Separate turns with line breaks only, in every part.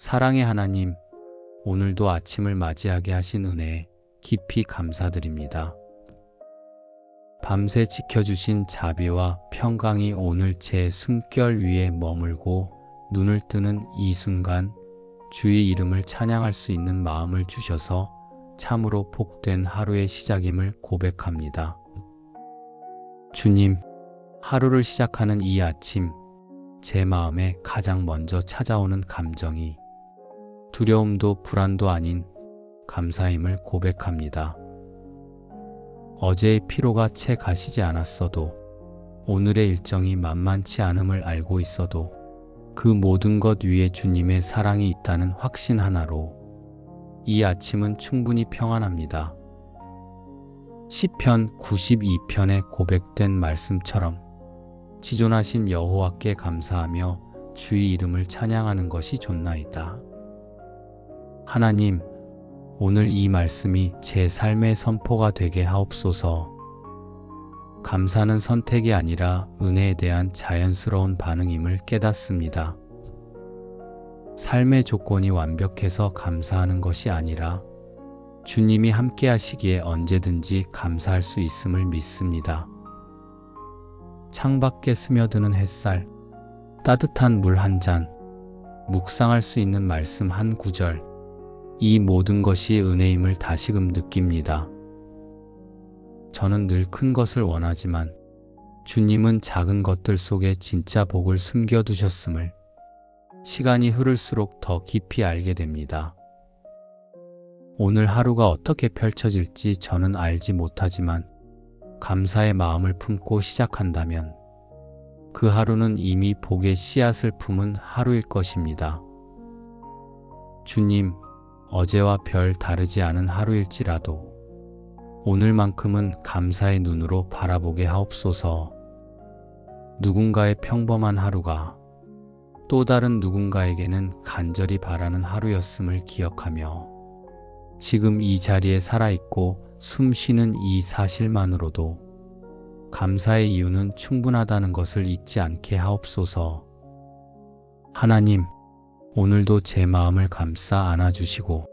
사랑의 하나님, 오늘도 아침을 맞이하게 하신 은혜에 깊이 감사드립니다. 밤새 지켜주신 자비와 평강이 오늘 제 숨결 위에 머물고 눈을 뜨는 이 순간 주의 이름을 찬양할 수 있는 마음을 주셔서 참으로 복된 하루의 시작임을 고백합니다. 주님, 하루를 시작하는 이 아침, 제 마음에 가장 먼저 찾아오는 감정이 두려움도 불안도 아닌 감사임을 고백합니다. 어제의 피로가 채 가시지 않았어도, 오늘의 일정이 만만치 않음을 알고 있어도 그 모든 것 위에 주님의 사랑이 있다는 확신 하나로 이 아침은 충분히 평안합니다. 시편 92편에 고백된 말씀처럼 지존하신 여호와께 감사하며 주의 이름을 찬양하는 것이 좋나이다. 하나님, 오늘 이 말씀이 제 삶의 선포가 되게 하옵소서. 감사는 선택이 아니라 은혜에 대한 자연스러운 반응임을 깨닫습니다. 삶의 조건이 완벽해서 감사하는 것이 아니라 주님이 함께 하시기에 언제든지 감사할 수 있음을 믿습니다. 창밖에 스며드는 햇살, 따뜻한 물 한 잔, 묵상할 수 있는 말씀 한 구절, 이 모든 것이 은혜임을 다시금 느낍니다. 저는 늘 큰 것을 원하지만 주님은 작은 것들 속에 진짜 복을 숨겨두셨음을 시간이 흐를수록 더 깊이 알게 됩니다. 오늘 하루가 어떻게 펼쳐질지 저는 알지 못하지만 감사의 마음을 품고 시작한다면 그 하루는 이미 복의 씨앗을 품은 하루일 것입니다. 주님, 어제와 별 다르지 않은 하루일지라도 오늘만큼은 감사의 눈으로 바라보게 하옵소서. 누군가의 평범한 하루가 또 다른 누군가에게는 간절히 바라는 하루였음을 기억하며 지금 이 자리에 살아있고 숨 쉬는 이 사실만으로도 감사의 이유는 충분하다는 것을 잊지 않게 하옵소서. 하나님, 오늘도 제 마음을 감싸 안아주시고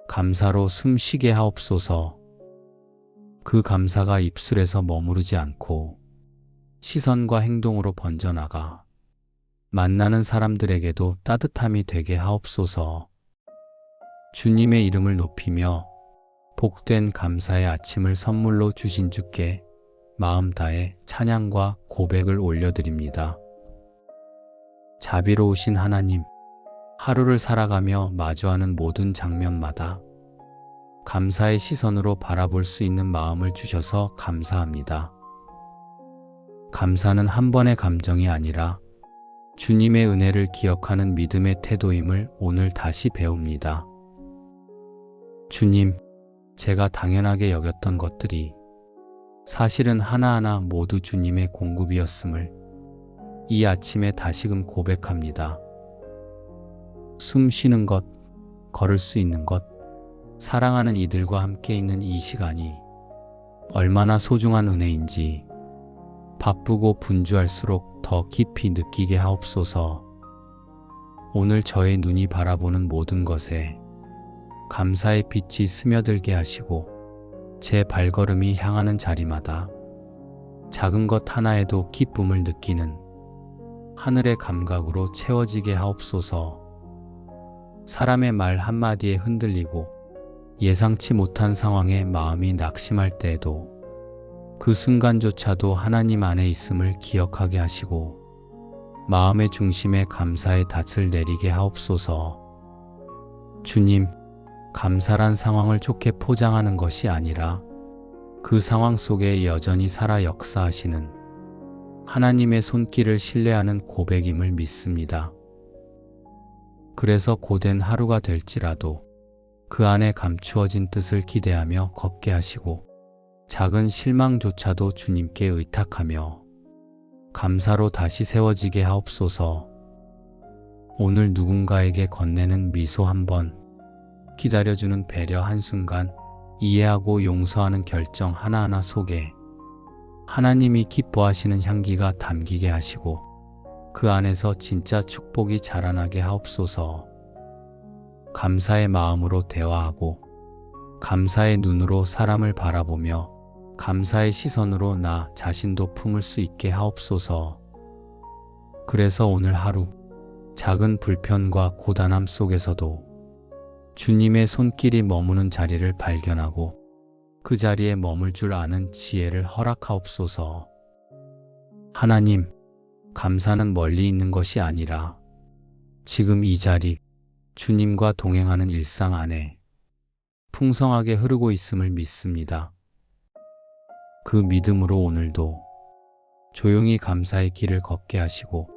감사로 숨쉬게 하옵소서. 그 감사가 입술에서 머무르지 않고 시선과 행동으로 번져나가 만나는 사람들에게도 따뜻함이 되게 하옵소서. 주님의 이름을 높이며 복된 감사의 아침을 선물로 주신 주께 마음 다해 찬양과 고백을 올려드립니다. 자비로우신 하나님, 하루를 살아가며 마주하는 모든 장면마다 감사의 시선으로 바라볼 수 있는 마음을 주셔서 감사합니다. 감사는 한 번의 감정이 아니라 주님의 은혜를 기억하는 믿음의 태도임을 오늘 다시 배웁니다. 주님, 제가 당연하게 여겼던 것들이 사실은 하나하나 모두 주님의 공급이었음을 이 아침에 다시금 고백합니다. 숨 쉬는 것, 걸을 수 있는 것, 사랑하는 이들과 함께 있는 이 시간이 얼마나 소중한 은혜인지 바쁘고 분주할수록 더 깊이 느끼게 하옵소서. 오늘 저의 눈이 바라보는 모든 것에 감사의 빛이 스며들게 하시고 제 발걸음이 향하는 자리마다 작은 것 하나에도 기쁨을 느끼는 하늘의 감각으로 채워지게 하옵소서. 사람의 말 한마디에 흔들리고 예상치 못한 상황에 마음이 낙심할 때에도 그 순간조차도 하나님 안에 있음을 기억하게 하시고 마음의 중심에 감사의 닻을 내리게 하옵소서. 주님, 감사란 상황을 좋게 포장하는 것이 아니라 그 상황 속에 여전히 살아 역사하시는 하나님의 손길을 신뢰하는 고백임을 믿습니다. 그래서 고된 하루가 될지라도 그 안에 감추어진 뜻을 기대하며 걷게 하시고 작은 실망조차도 주님께 의탁하며 감사로 다시 세워지게 하옵소서. 오늘 누군가에게 건네는 미소 한 번, 기다려주는 배려 한순간, 이해하고 용서하는 결정 하나하나 속에 하나님이 기뻐하시는 향기가 담기게 하시고 그 안에서 진짜 축복이 자라나게 하옵소서. 감사의 마음으로 대화하고 감사의 눈으로 사람을 바라보며 감사의 시선으로 나 자신도 품을 수 있게 하옵소서. 그래서 오늘 하루 작은 불편과 고단함 속에서도 주님의 손길이 머무는 자리를 발견하고 그 자리에 머물 줄 아는 지혜를 허락하옵소서. 하나님, 감사는 멀리 있는 것이 아니라 지금 이 자리, 주님과 동행하는 일상 안에 풍성하게 흐르고 있음을 믿습니다. 그 믿음으로 오늘도 조용히 감사의 길을 걷게 하시고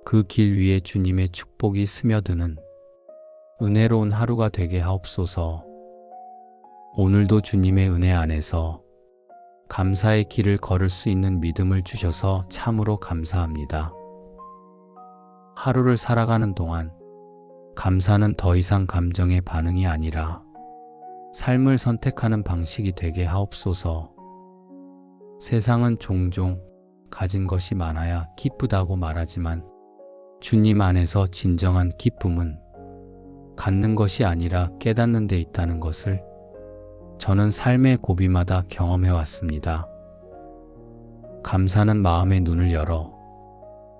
그 길 위에 주님의 축복이 스며드는 은혜로운 하루가 되게 하옵소서. 오늘도 주님의 은혜 안에서 감사의 길을 걸을 수 있는 믿음을 주셔서 참으로 감사합니다. 하루를 살아가는 동안 감사는 더 이상 감정의 반응이 아니라 삶을 선택하는 방식이 되게 하옵소서. 세상은 종종 가진 것이 많아야 기쁘다고 말하지만 주님 안에서 진정한 기쁨은 갖는 것이 아니라 깨닫는 데 있다는 것을 저는 삶의 고비마다 경험해 왔습니다. 감사는 마음의 눈을 열어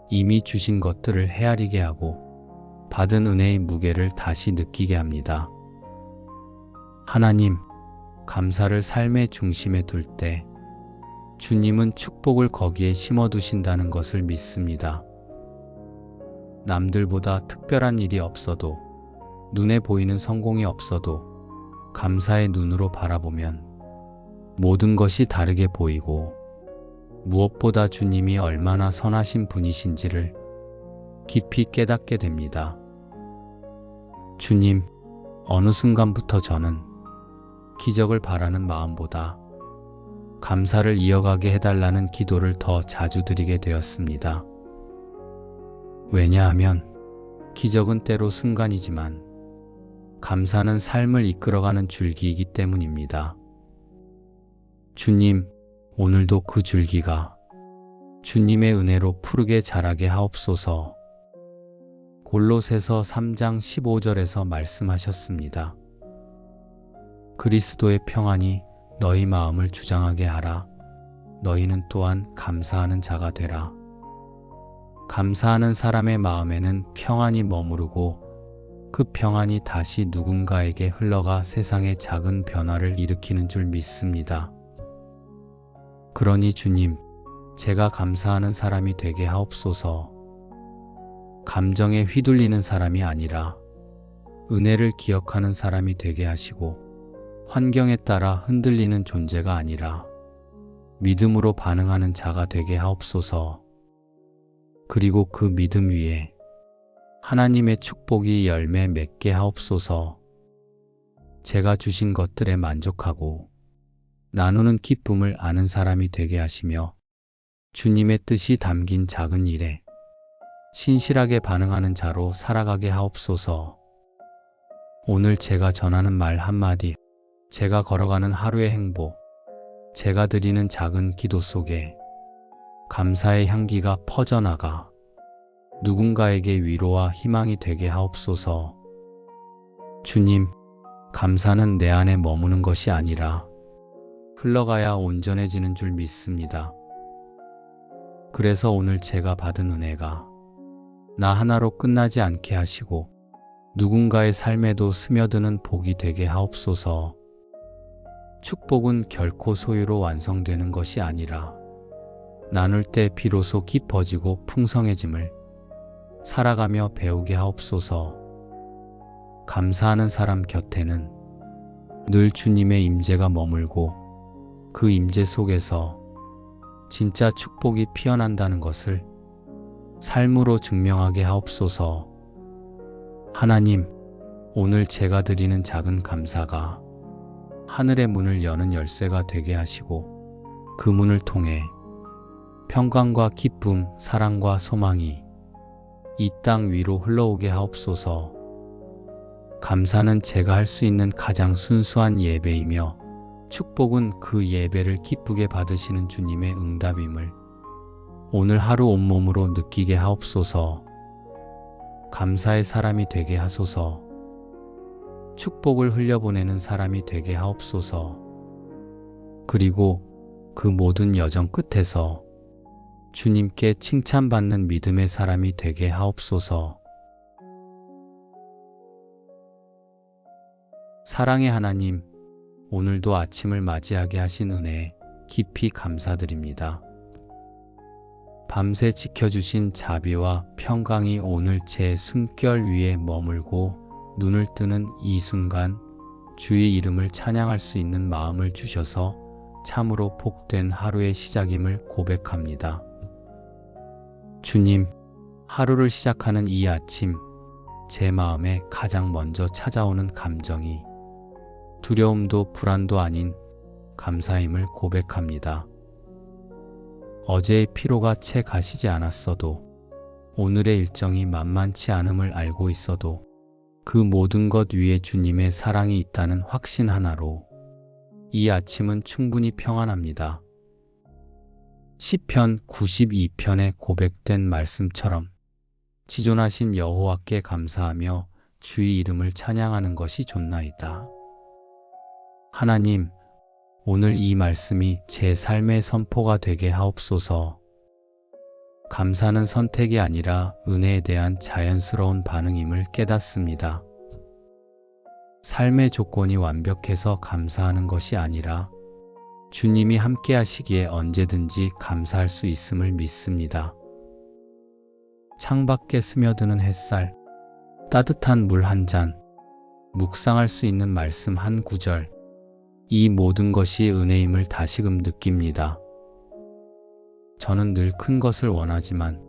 이미 주신 것들을 헤아리게 하고 받은 은혜의 무게를 다시 느끼게 합니다. 하나님, 감사를 삶의 중심에 둘 때 주님은 축복을 거기에 심어두신다는 것을 믿습니다. 남들보다 특별한 일이 없어도 눈에 보이는 성공이 없어도 감사의 눈으로 바라보면 모든 것이 다르게 보이고 무엇보다 주님이 얼마나 선하신 분이신지를 깊이 깨닫게 됩니다. 주님, 어느 순간부터 저는 기적을 바라는 마음보다 감사를 이어가게 해달라는 기도를 더 자주 드리게 되었습니다. 왜냐하면 기적은 때로 순간이지만 감사는 삶을 이끌어가는 줄기이기 때문입니다. 주님, 오늘도 그 줄기가 주님의 은혜로 푸르게 자라게 하옵소서. 골로새서 3장 15절에서 말씀하셨습니다. 그리스도의 평안이 너희 마음을 주장하게 하라. 너희는 또한 감사하는 자가 되라. 감사하는 사람의 마음에는 평안이 머무르고 그 평안이 다시 누군가에게 흘러가 세상에 작은 변화를 일으키는 줄 믿습니다. 그러니 주님, 제가 감사하는 사람이 되게 하옵소서. 감정에 휘둘리는 사람이 아니라 은혜를 기억하는 사람이 되게 하시고 환경에 따라 흔들리는 존재가 아니라 믿음으로 반응하는 자가 되게 하옵소서. 그리고 그 믿음 위에 하나님의 축복이 열매 맺게 하옵소서. 제가 주신 것들에 만족하고 나누는 기쁨을 아는 사람이 되게 하시며 주님의 뜻이 담긴 작은 일에 신실하게 반응하는 자로 살아가게 하옵소서. 오늘 제가 전하는 말 한마디, 제가 걸어가는 하루의 행보, 제가 드리는 작은 기도 속에 감사의 향기가 퍼져나가 누군가에게 위로와 희망이 되게 하옵소서. 주님, 감사는 내 안에 머무는 것이 아니라 흘러가야 온전해지는 줄 믿습니다. 그래서 오늘 제가 받은 은혜가 나 하나로 끝나지 않게 하시고 누군가의 삶에도 스며드는 복이 되게 하옵소서. 축복은 결코 소유로 완성되는 것이 아니라 나눌 때 비로소 깊어지고 풍성해짐을 살아가며 배우게 하옵소서. 감사하는 사람 곁에는 늘 주님의 임재가 머물고 그 임재 속에서 진짜 축복이 피어난다는 것을 삶으로 증명하게 하옵소서. 하나님, 오늘 제가 드리는 작은 감사가 하늘의 문을 여는 열쇠가 되게 하시고 그 문을 통해 평강과 기쁨, 사랑과 소망이 이 땅 위로 흘러오게 하옵소서. 감사는 제가 할 수 있는 가장 순수한 예배이며 축복은 그 예배를 기쁘게 받으시는 주님의 응답임을 오늘 하루 온몸으로 느끼게 하옵소서. 감사의 사람이 되게 하소서. 축복을 흘려보내는 사람이 되게 하옵소서. 그리고 그 모든 여정 끝에서 주님께 칭찬받는 믿음의 사람이 되게 하옵소서. 사랑의 하나님, 오늘도 아침을 맞이하게 하신 은혜에 깊이 감사드립니다. 밤새 지켜주신 자비와 평강이 오늘 제 숨결 위에 머물고 눈을 뜨는 이 순간 주의 이름을 찬양할 수 있는 마음을 주셔서 참으로 복된 하루의 시작임을 고백합니다. 주님, 하루를 시작하는 이 아침, 제 마음에 가장 먼저 찾아오는 감정이 두려움도 불안도 아닌 감사임을 고백합니다. 어제의 피로가 채 가시지 않았어도, 오늘의 일정이 만만치 않음을 알고 있어도 그 모든 것 위에 주님의 사랑이 있다는 확신 하나로 이 아침은 충분히 평안합니다. 시편 92편에 고백된 말씀처럼 지존하신 여호와께 감사하며 주의 이름을 찬양하는 것이 좋나이다. 하나님, 오늘 이 말씀이 제 삶의 선포가 되게 하옵소서. 감사는 선택이 아니라 은혜에 대한 자연스러운 반응임을 깨닫습니다. 삶의 조건이 완벽해서 감사하는 것이 아니라 주님이 함께 하시기에 언제든지 감사할 수 있음을 믿습니다. 창밖에 스며드는 햇살, 따뜻한 물 한 잔, 묵상할 수 있는 말씀 한 구절, 이 모든 것이 은혜임을 다시금 느낍니다. 저는 늘 큰 것을 원하지만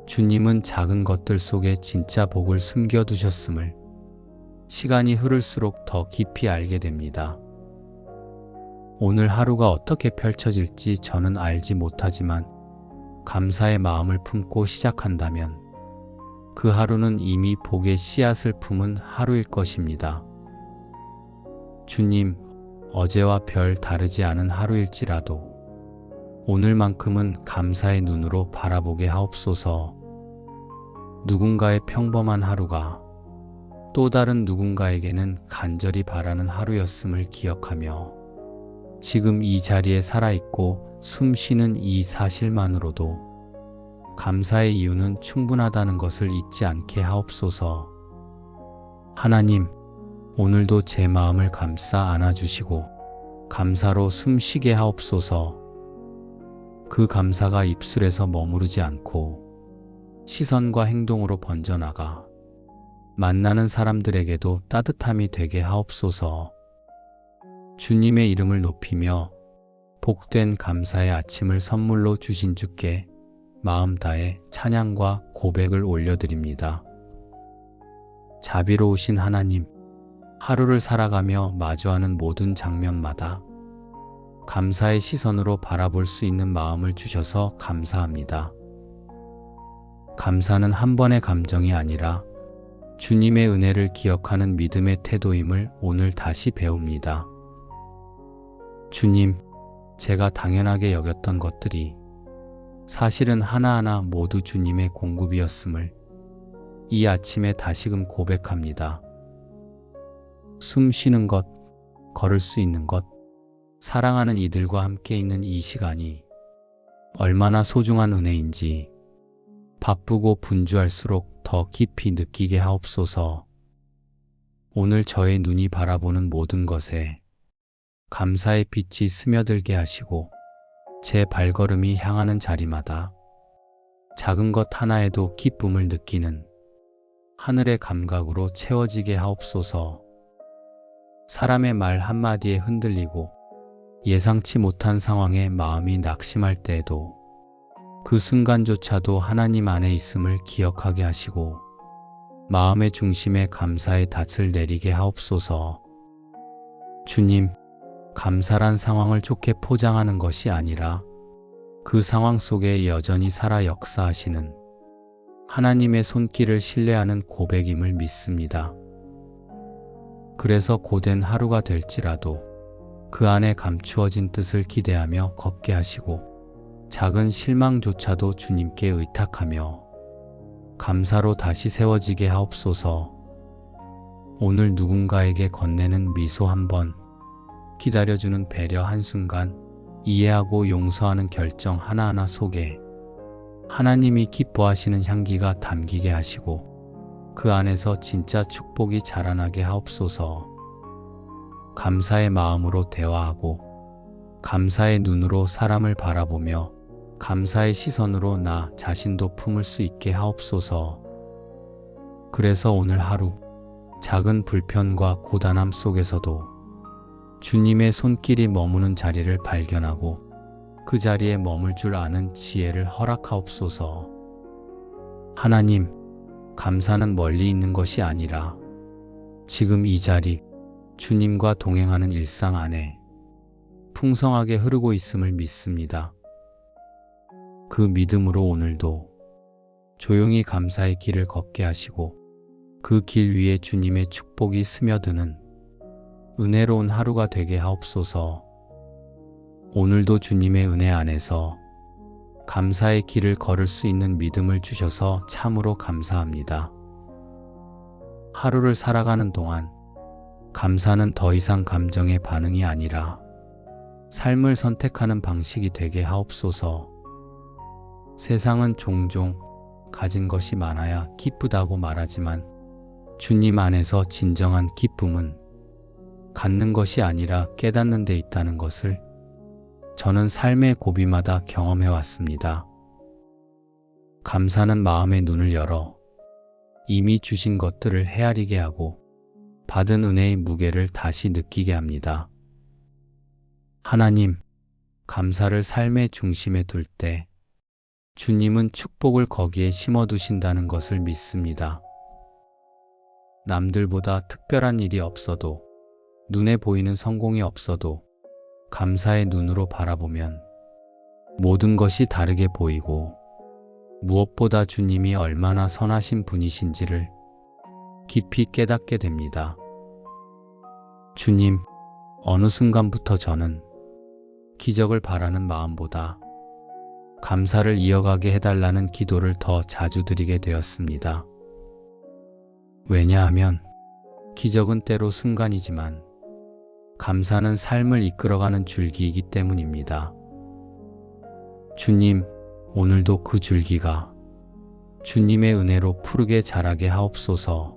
주님은 작은 것들 속에 진짜 복을 숨겨두셨음을 시간이 흐를수록 더 깊이 알게 됩니다. 오늘 하루가 어떻게 펼쳐질지 저는 알지 못하지만 감사의 마음을 품고 시작한다면 그 하루는 이미 복의 씨앗을 품은 하루일 것입니다. 주님, 어제와 별 다르지 않은 하루일지라도 오늘만큼은 감사의 눈으로 바라보게 하옵소서. 누군가의 평범한 하루가 또 다른 누군가에게는 간절히 바라는 하루였음을 기억하며 지금 이 자리에 살아있고 숨 쉬는 이 사실만으로도 감사의 이유는 충분하다는 것을 잊지 않게 하옵소서. 하나님, 오늘도 제 마음을 감싸 안아주시고 감사로 숨쉬게 하옵소서. 그 감사가 입술에서 머무르지 않고 시선과 행동으로 번져나가 만나는 사람들에게도 따뜻함이 되게 하옵소서. 주님의 이름을 높이며 복된 감사의 아침을 선물로 주신 주께 마음 다해 찬양과 고백을 올려드립니다. 자비로우신 하나님, 하루를 살아가며 마주하는 모든 장면마다 감사의 시선으로 바라볼 수 있는 마음을 주셔서 감사합니다. 감사는 한 번의 감정이 아니라 주님의 은혜를 기억하는 믿음의 태도임을 오늘 다시 배웁니다. 주님, 제가 당연하게 여겼던 것들이 사실은 하나하나 모두 주님의 공급이었음을 이 아침에 다시금 고백합니다. 숨 쉬는 것, 걸을 수 있는 것, 사랑하는 이들과 함께 있는 이 시간이 얼마나 소중한 은혜인지 바쁘고 분주할수록 더 깊이 느끼게 하옵소서. 오늘 저의 눈이 바라보는 모든 것에 감사의 빛이 스며들게 하시고 제 발걸음이 향하는 자리마다 작은 것 하나에도 기쁨을 느끼는 하늘의 감각으로 채워지게 하옵소서. 사람의 말 한마디에 흔들리고 예상치 못한 상황에 마음이 낙심할 때에도 그 순간조차도 하나님 안에 있음을 기억하게 하시고 마음의 중심에 감사의 닻을 내리게 하옵소서. 주님, 감사란 상황을 좋게 포장하는 것이 아니라 그 상황 속에 여전히 살아 역사하시는 하나님의 손길을 신뢰하는 고백임을 믿습니다. 그래서 고된 하루가 될지라도 그 안에 감추어진 뜻을 기대하며 걷게 하시고 작은 실망조차도 주님께 의탁하며 감사로 다시 세워지게 하옵소서. 오늘 누군가에게 건네는 미소 한 번, 기다려주는 배려 한순간, 이해하고 용서하는 결정 하나하나 속에 하나님이 기뻐하시는 향기가 담기게 하시고 그 안에서 진짜 축복이 자라나게 하옵소서. 감사의 마음으로 대화하고 감사의 눈으로 사람을 바라보며 감사의 시선으로 나 자신도 품을 수 있게 하옵소서. 그래서 오늘 하루 작은 불편과 고단함 속에서도 주님의 손길이 머무는 자리를 발견하고 그 자리에 머물 줄 아는 지혜를 허락하옵소서. 하나님, 감사는 멀리 있는 것이 아니라 지금 이 자리, 주님과 동행하는 일상 안에 풍성하게 흐르고 있음을 믿습니다. 그 믿음으로 오늘도 조용히 감사의 길을 걷게 하시고 그 길 위에 주님의 축복이 스며드는 은혜로운 하루가 되게 하옵소서. 오늘도 주님의 은혜 안에서 감사의 길을 걸을 수 있는 믿음을 주셔서 참으로 감사합니다. 하루를 살아가는 동안 감사는 더 이상 감정의 반응이 아니라 삶을 선택하는 방식이 되게 하옵소서. 세상은 종종 가진 것이 많아야 기쁘다고 말하지만 주님 안에서 진정한 기쁨은 갖는 것이 아니라 깨닫는 데 있다는 것을 저는 삶의 고비마다 경험해 왔습니다. 감사는 마음의 눈을 열어 이미 주신 것들을 헤아리게 하고 받은 은혜의 무게를 다시 느끼게 합니다. 하나님, 감사를 삶의 중심에 둘 때 주님은 축복을 거기에 심어두신다는 것을 믿습니다. 남들보다 특별한 일이 없어도, 눈에 보이는 성공이 없어도 감사의 눈으로 바라보면 모든 것이 다르게 보이고 무엇보다 주님이 얼마나 선하신 분이신지를 깊이 깨닫게 됩니다. 주님, 어느 순간부터 저는 기적을 바라는 마음보다 감사를 이어가게 해달라는 기도를 더 자주 드리게 되었습니다. 왜냐하면 기적은 때로 순간이지만 감사는 삶을 이끌어가는 줄기이기 때문입니다. 주님, 오늘도 그 줄기가 주님의 은혜로 푸르게 자라게 하옵소서.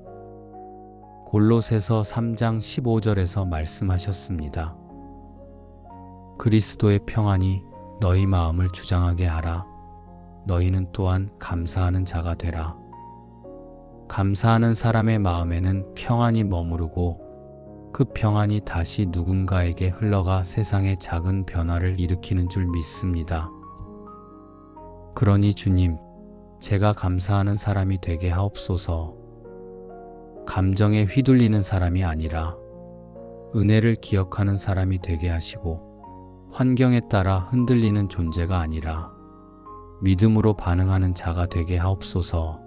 골로새서 3장 15절에서 말씀하셨습니다. 그리스도의 평안이 너희 마음을 주장하게 하라. 너희는 또한 감사하는 자가 되라. 감사하는 사람의 마음에는 평안이 머무르고 그 평안이 다시 누군가에게 흘러가 세상에 작은 변화를 일으키는 줄 믿습니다. 그러니 주님, 제가 감사하는 사람이 되게 하옵소서. 감정에 휘둘리는 사람이 아니라 은혜를 기억하는 사람이 되게 하시고 환경에 따라 흔들리는 존재가 아니라 믿음으로 반응하는 자가 되게 하옵소서.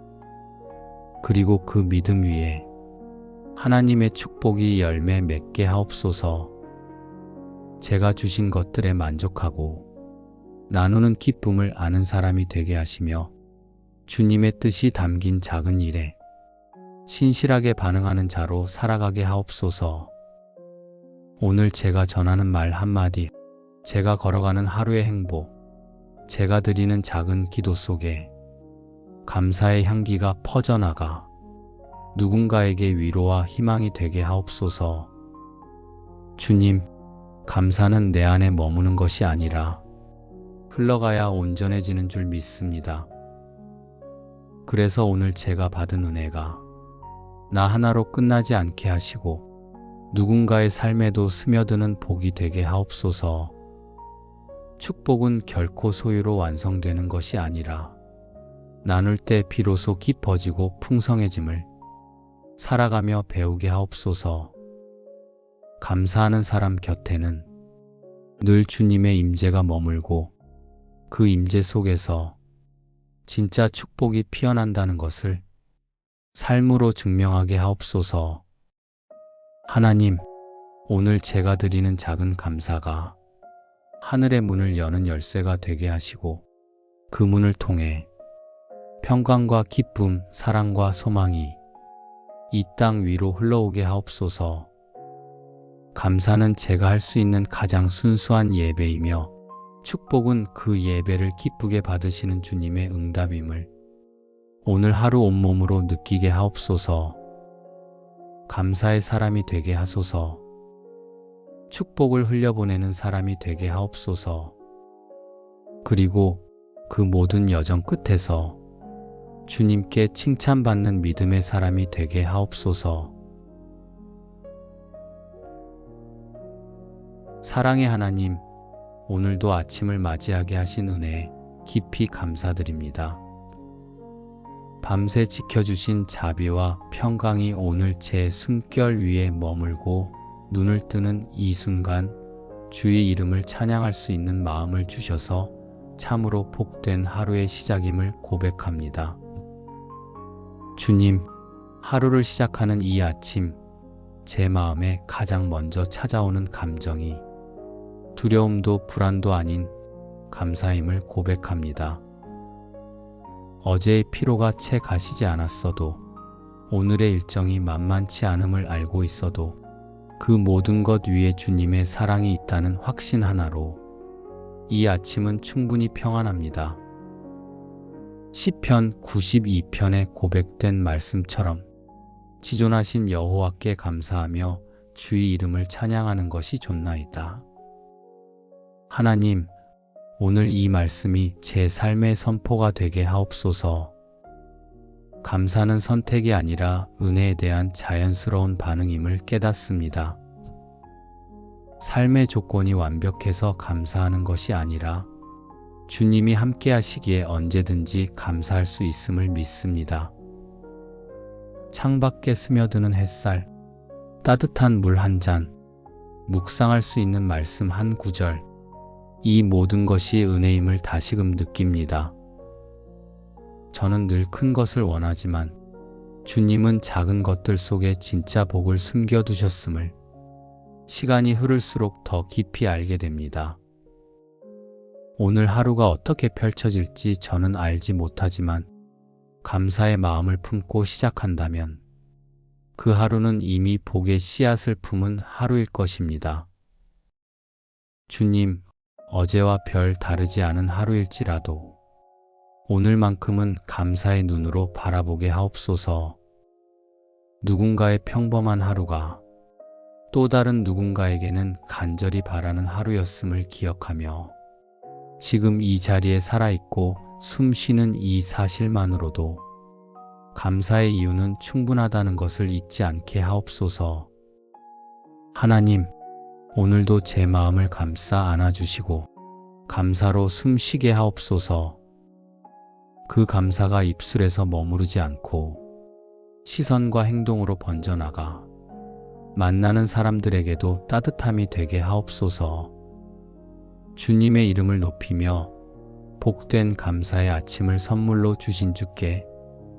그리고 그 믿음 위에 하나님의 축복이 열매 맺게 하옵소서. 제가 주신 것들에 만족하고 나누는 기쁨을 아는 사람이 되게 하시며 주님의 뜻이 담긴 작은 일에 신실하게 반응하는 자로 살아가게 하옵소서. 오늘 제가 전하는 말 한마디, 제가 걸어가는 하루의 행복, 제가 드리는 작은 기도 속에 감사의 향기가 퍼져나가 누군가에게 위로와 희망이 되게 하옵소서. 주님, 감사는 내 안에 머무는 것이 아니라 흘러가야 온전해지는 줄 믿습니다. 그래서 오늘 제가 받은 은혜가 나 하나로 끝나지 않게 하시고 누군가의 삶에도 스며드는 복이 되게 하옵소서. 축복은 결코 소유로 완성되는 것이 아니라 나눌 때 비로소 깊어지고 풍성해짐을 살아가며 배우게 하옵소서. 감사하는 사람 곁에는 늘 주님의 임재가 머물고 그 임재 속에서 진짜 축복이 피어난다는 것을 삶으로 증명하게 하옵소서. 하나님, 오늘 제가 드리는 작은 감사가 하늘의 문을 여는 열쇠가 되게 하시고 그 문을 통해 평강과 기쁨, 사랑과 소망이 이 땅 위로 흘러오게 하옵소서. 감사는 제가 할 수 있는 가장 순수한 예배이며 축복은 그 예배를 기쁘게 받으시는 주님의 응답임을 오늘 하루 온몸으로 느끼게 하옵소서. 감사의 사람이 되게 하소서. 축복을 흘려보내는 사람이 되게 하옵소서. 그리고 그 모든 여정 끝에서 주님께 칭찬받는 믿음의 사람이 되게 하옵소서. 사랑의 하나님, 오늘도 아침을 맞이하게 하신 은혜에 깊이 감사드립니다. 밤새 지켜주신 자비와 평강이 오늘 제 숨결 위에 머물고 눈을 뜨는 이 순간 주의 이름을 찬양할 수 있는 마음을 주셔서 참으로 복된 하루의 시작임을 고백합니다. 주님, 하루를 시작하는 이 아침, 제 마음에 가장 먼저 찾아오는 감정이 두려움도 불안도 아닌 감사임을 고백합니다. 어제의 피로가 채 가시지 않았어도, 오늘의 일정이 만만치 않음을 알고 있어도 그 모든 것 위에 주님의 사랑이 있다는 확신 하나로 이 아침은 충분히 평안합니다. 시편 92편에 고백된 말씀처럼 지존하신 여호와께 감사하며 주의 이름을 찬양하는 것이 좋나이다. 하나님, 오늘 이 말씀이 제 삶의 선포가 되게 하옵소서. 감사는 선택이 아니라 은혜에 대한 자연스러운 반응임을 깨닫습니다. 삶의 조건이 완벽해서 감사하는 것이 아니라 주님이 함께 하시기에 언제든지 감사할 수 있음을 믿습니다. 창밖에 스며드는 햇살, 따뜻한 물 한 잔, 묵상할 수 있는 말씀 한 구절, 이 모든 것이 은혜임을 다시금 느낍니다. 저는 늘 큰 것을 원하지만 주님은 작은 것들 속에 진짜 복을 숨겨두셨음을 시간이 흐를수록 더 깊이 알게 됩니다. 오늘 하루가 어떻게 펼쳐질지 저는 알지 못하지만 감사의 마음을 품고 시작한다면 그 하루는 이미 복의 씨앗을 품은 하루일 것입니다. 주님, 어제와 별 다르지 않은 하루일지라도 오늘만큼은 감사의 눈으로 바라보게 하옵소서. 누군가의 평범한 하루가 또 다른 누군가에게는 간절히 바라는 하루였음을 기억하며 지금 이 자리에 살아있고 숨 쉬는 이 사실만으로도 감사의 이유는 충분하다는 것을 잊지 않게 하옵소서. 하나님, 오늘도 제 마음을 감싸 안아주시고 감사로 숨쉬게 하옵소서. 그 감사가 입술에서 머무르지 않고 시선과 행동으로 번져나가 만나는 사람들에게도 따뜻함이 되게 하옵소서. 주님의 이름을 높이며 복된 감사의 아침을 선물로 주신 주께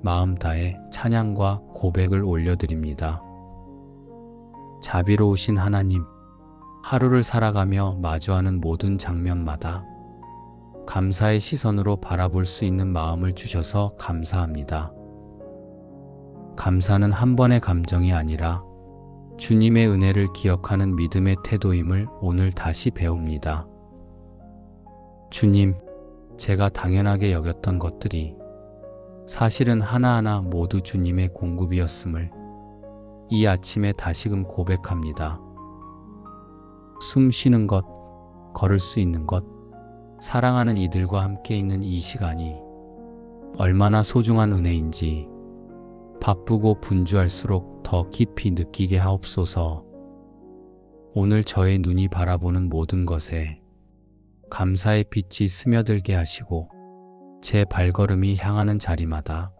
마음 다해 찬양과 고백을 올려드립니다. 자비로우신 하나님, 하루를 살아가며 마주하는 모든 장면마다 감사의 시선으로 바라볼 수 있는 마음을 주셔서 감사합니다. 감사는 한 번의 감정이 아니라 주님의 은혜를 기억하는 믿음의 태도임을 오늘 다시 배웁니다. 주님, 제가 당연하게 여겼던 것들이 사실은 하나하나 모두 주님의 공급이었음을 이 아침에 다시금 고백합니다. 숨 쉬는 것, 걸을 수 있는 것, 사랑하는 이들과 함께 있는 이 시간이 얼마나 소중한 은혜인지 바쁘고 분주할수록 더 깊이 느끼게 하옵소서. 오늘 저의 눈이 바라보는 모든 것에 감사의 빛이 스며들게 하시고 제 발걸음이 향하는 자리마다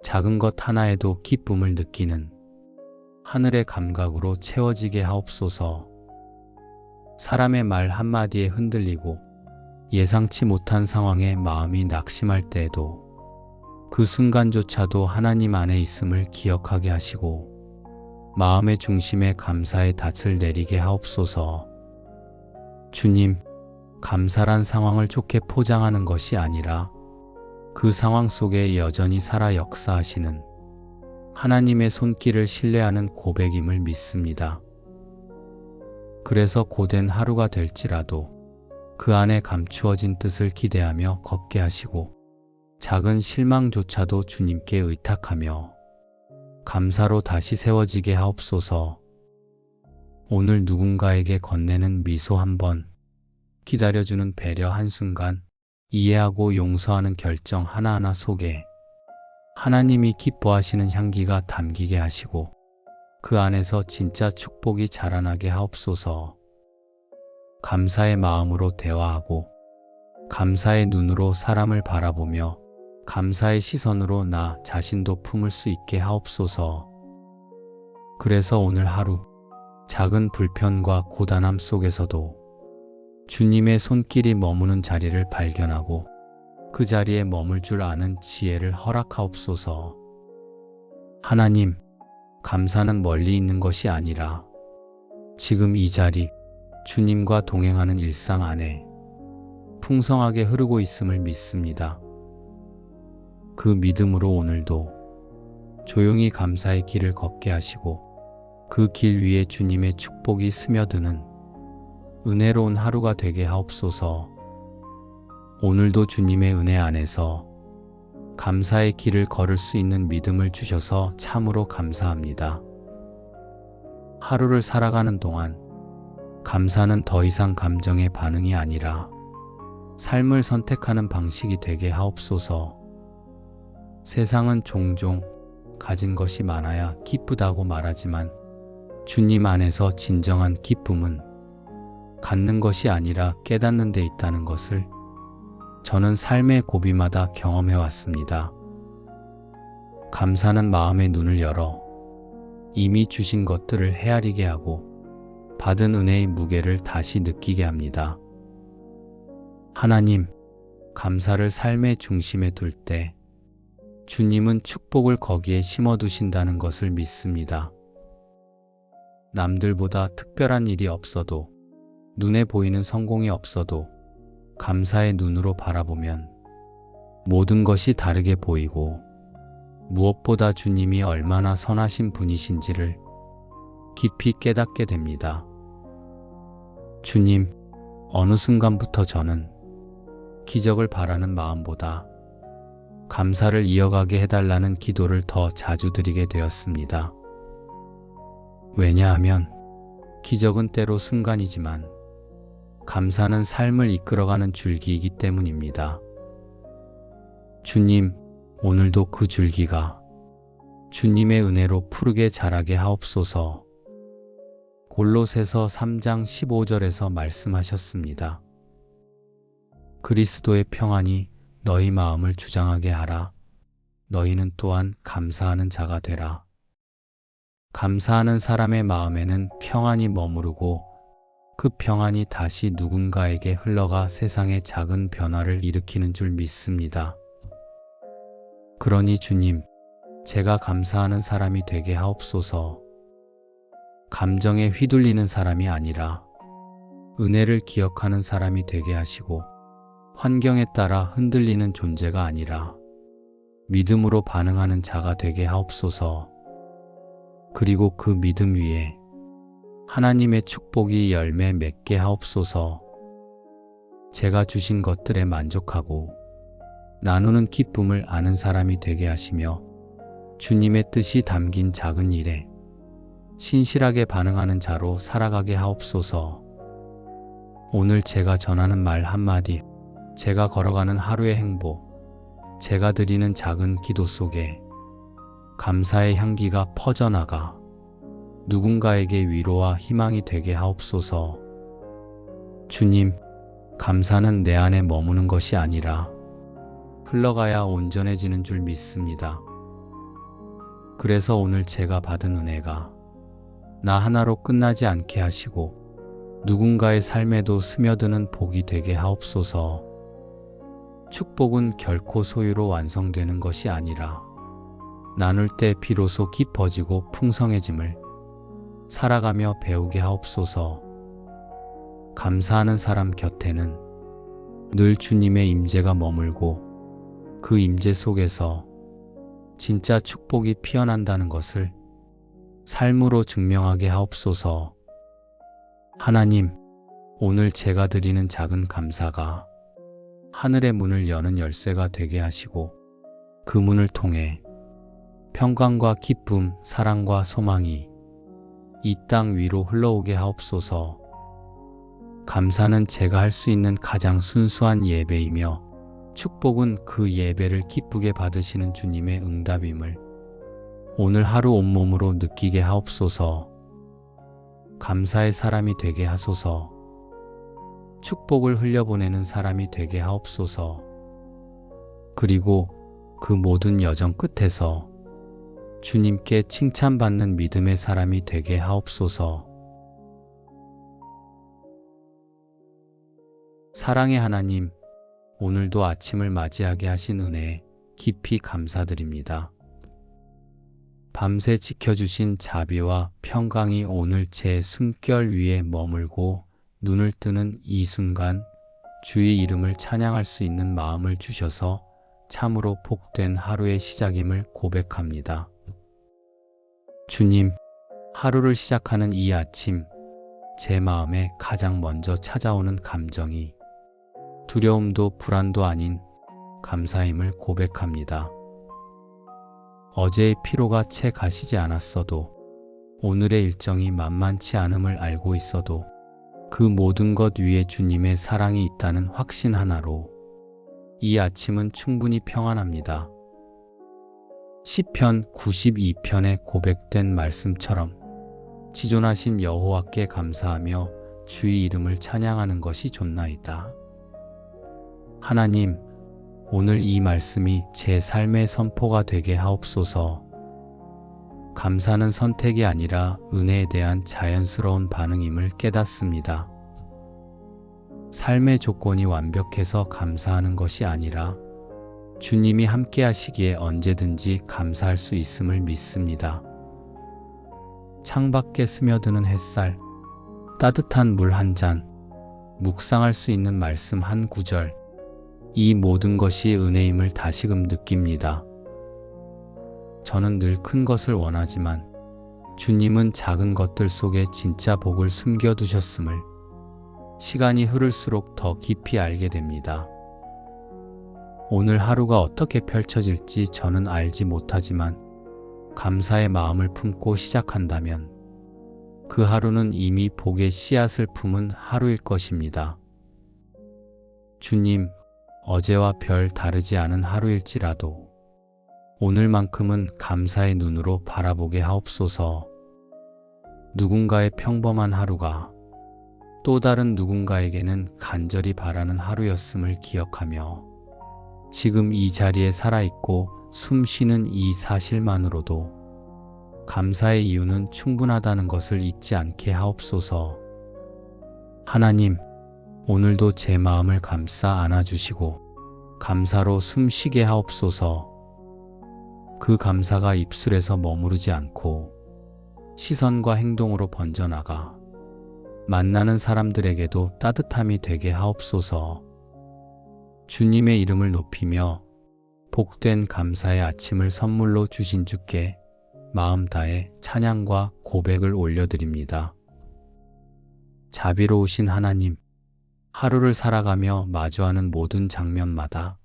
작은 것 하나에도 기쁨을 느끼는 하늘의 감각으로 채워지게 하옵소서. 사람의 말 한마디에 흔들리고 예상치 못한 상황에 마음이 낙심할 때에도 그 순간조차도 하나님 안에 있음을 기억하게 하시고 마음의 중심에 감사의 닻을 내리게 하옵소서. 주님, 감사란 상황을 좋게 포장하는 것이 아니라 그 상황 속에 여전히 살아 역사하시는 하나님의 손길을 신뢰하는 고백임을 믿습니다. 그래서 고된 하루가 될지라도 그 안에 감추어진 뜻을 기대하며 걷게 하시고 작은 실망조차도 주님께 의탁하며 감사로 다시 세워지게 하옵소서. 오늘 누군가에게 건네는 미소 한 번, 기다려주는 배려 한순간, 이해하고 용서하는 결정 하나하나 속에 하나님이 기뻐하시는 향기가 담기게 하시고 그 안에서 진짜 축복이 자라나게 하옵소서. 감사의 마음으로 대화하고 감사의 눈으로 사람을 바라보며 감사의 시선으로 나 자신도 품을 수 있게 하옵소서. 그래서 오늘 하루 작은 불편과 고단함 속에서도 주님의 손길이 머무는 자리를 발견하고 그 자리에 머물 줄 아는 지혜를 허락하옵소서. 하나님, 감사는 멀리 있는 것이 아니라 지금 이 자리, 주님과 동행하는 일상 안에 풍성하게 흐르고 있음을 믿습니다. 그 믿음으로 오늘도 조용히 감사의 길을 걷게 하시고 그 길 위에 주님의 축복이 스며드는 은혜로운 하루가 되게 하옵소서. 오늘도 주님의 은혜 안에서 감사의 길을 걸을 수 있는 믿음을 주셔서 참으로 감사합니다. 하루를 살아가는 동안 감사는 더 이상 감정의 반응이 아니라 삶을 선택하는 방식이 되게 하옵소서. 세상은 종종 가진 것이 많아야 기쁘다고 말하지만 주님 안에서 진정한 기쁨은 갖는 것이 아니라 깨닫는 데 있다는 것을 저는 삶의 고비마다 경험해 왔습니다. 감사는 마음의 눈을 열어 이미 주신 것들을 헤아리게 하고 받은 은혜의 무게를 다시 느끼게 합니다. 하나님, 감사를 삶의 중심에 둘 때 주님은 축복을 거기에 심어두신다는 것을 믿습니다. 남들보다 특별한 일이 없어도, 눈에 보이는 성공이 없어도 감사의 눈으로 바라보면 모든 것이 다르게 보이고 무엇보다 주님이 얼마나 선하신 분이신지를 깊이 깨닫게 됩니다. 주님, 어느 순간부터 저는 기적을 바라는 마음보다 감사를 이어가게 해달라는 기도를 더 자주 드리게 되었습니다. 왜냐하면 기적은 때로 순간이지만 감사는 삶을 이끌어가는 줄기이기 때문입니다. 주님, 오늘도 그 줄기가 주님의 은혜로 푸르게 자라게 하옵소서. 골로새서 3장 15절에서 말씀하셨습니다. 그리스도의 평안이 너희 마음을 주장하게 하라. 너희는 또한 감사하는 자가 되라. 감사하는 사람의 마음에는 평안이 머무르고 그 평안이 다시 누군가에게 흘러가 세상에 작은 변화를 일으키는 줄 믿습니다. 그러니 주님, 제가 감사하는 사람이 되게 하옵소서. 감정에 휘둘리는 사람이 아니라 은혜를 기억하는 사람이 되게 하시고 환경에 따라 흔들리는 존재가 아니라 믿음으로 반응하는 자가 되게 하옵소서. 그리고 그 믿음 위에 하나님의 축복이 열매 맺게 하옵소서. 제가 주신 것들에 만족하고 나누는 기쁨을 아는 사람이 되게 하시며 주님의 뜻이 담긴 작은 일에 신실하게 반응하는 자로 살아가게 하옵소서. 오늘 제가 전하는 말 한마디, 제가 걸어가는 하루의 행복, 제가 드리는 작은 기도 속에 감사의 향기가 퍼져나가 누군가에게 위로와 희망이 되게 하옵소서. 주님, 감사는 내 안에 머무는 것이 아니라 흘러가야 온전해지는 줄 믿습니다. 그래서 오늘 제가 받은 은혜가 나 하나로 끝나지 않게 하시고 누군가의 삶에도 스며드는 복이 되게 하옵소서. 축복은 결코 소유로 완성되는 것이 아니라 나눌 때 비로소 깊어지고 풍성해짐을 살아가며 배우게 하옵소서. 감사하는 사람 곁에는 늘 주님의 임재가 머물고 그 임재 속에서 진짜 축복이 피어난다는 것을 삶으로 증명하게 하옵소서. 하나님, 오늘 제가 드리는 작은 감사가 하늘의 문을 여는 열쇠가 되게 하시고 그 문을 통해 평강과 기쁨, 사랑과 소망이 이 땅 위로 흘러오게 하옵소서. 감사는 제가 할 수 있는 가장 순수한 예배이며 축복은 그 예배를 기쁘게 받으시는 주님의 응답임을 오늘 하루 온몸으로 느끼게 하옵소서. 감사의 사람이 되게 하소서. 축복을 흘려보내는 사람이 되게 하옵소서. 그리고 그 모든 여정 끝에서 주님께 칭찬받는 믿음의 사람이 되게 하옵소서. 사랑의 하나님, 오늘도 아침을 맞이하게 하신 은혜에 깊이 감사드립니다. 밤새 지켜주신 자비와 평강이 오늘 제 숨결 위에 머물고 눈을 뜨는 이 순간 주의 이름을 찬양할 수 있는 마음을 주셔서 참으로 복된 하루의 시작임을 고백합니다. 주님, 하루를 시작하는 이 아침, 제 마음에 가장 먼저 찾아오는 감정이 두려움도 불안도 아닌 감사임을 고백합니다. 어제의 피로가 채 가시지 않았어도 오늘의 일정이 만만치 않음을 알고 있어도 그 모든 것 위에 주님의 사랑이 있다는 확신 하나로 이 아침은 충분히 평안합니다. 시편 92편에 고백된 말씀처럼 지존하신 여호와께 감사하며 주의 이름을 찬양하는 것이 좋나이다. 하나님, 오늘 이 말씀이 제 삶의 선포가 되게 하옵소서. 감사는 선택이 아니라 은혜에 대한 자연스러운 반응임을 깨닫습니다. 삶의 조건이 완벽해서 감사하는 것이 아니라 주님이 함께 하시기에 언제든지 감사할 수 있음을 믿습니다. 창밖에 스며드는 햇살, 따뜻한 물 한 잔, 묵상할 수 있는 말씀 한 구절, 이 모든 것이 은혜임을 다시금 느낍니다. 저는 늘 큰 것을 원하지만 주님은 작은 것들 속에 진짜 복을 숨겨두셨음을 시간이 흐를수록 더 깊이 알게 됩니다. 오늘 하루가 어떻게 펼쳐질지 저는 알지 못하지만 감사의 마음을 품고 시작한다면 그 하루는 이미 복의 씨앗을 품은 하루일 것입니다. 주님, 어제와 별 다르지 않은 하루일지라도 오늘만큼은 감사의 눈으로 바라보게 하옵소서. 누군가의 평범한 하루가 또 다른 누군가에게는 간절히 바라는 하루였음을 기억하며 지금 이 자리에 살아있고 숨 쉬는 이 사실만으로도 감사의 이유는 충분하다는 것을 잊지 않게 하옵소서. 하나님, 오늘도 제 마음을 감싸 안아주시고 감사로 숨쉬게 하옵소서. 그 감사가 입술에서 머무르지 않고 시선과 행동으로 번져나가 만나는 사람들에게도 따뜻함이 되게 하옵소서. 주님의 이름을 높이며 복된 감사의 아침을 선물로 주신 주께 마음 다해 찬양과 고백을 올려드립니다. 자비로우신 하나님, 하루를 살아가며 마주하는 모든 장면마다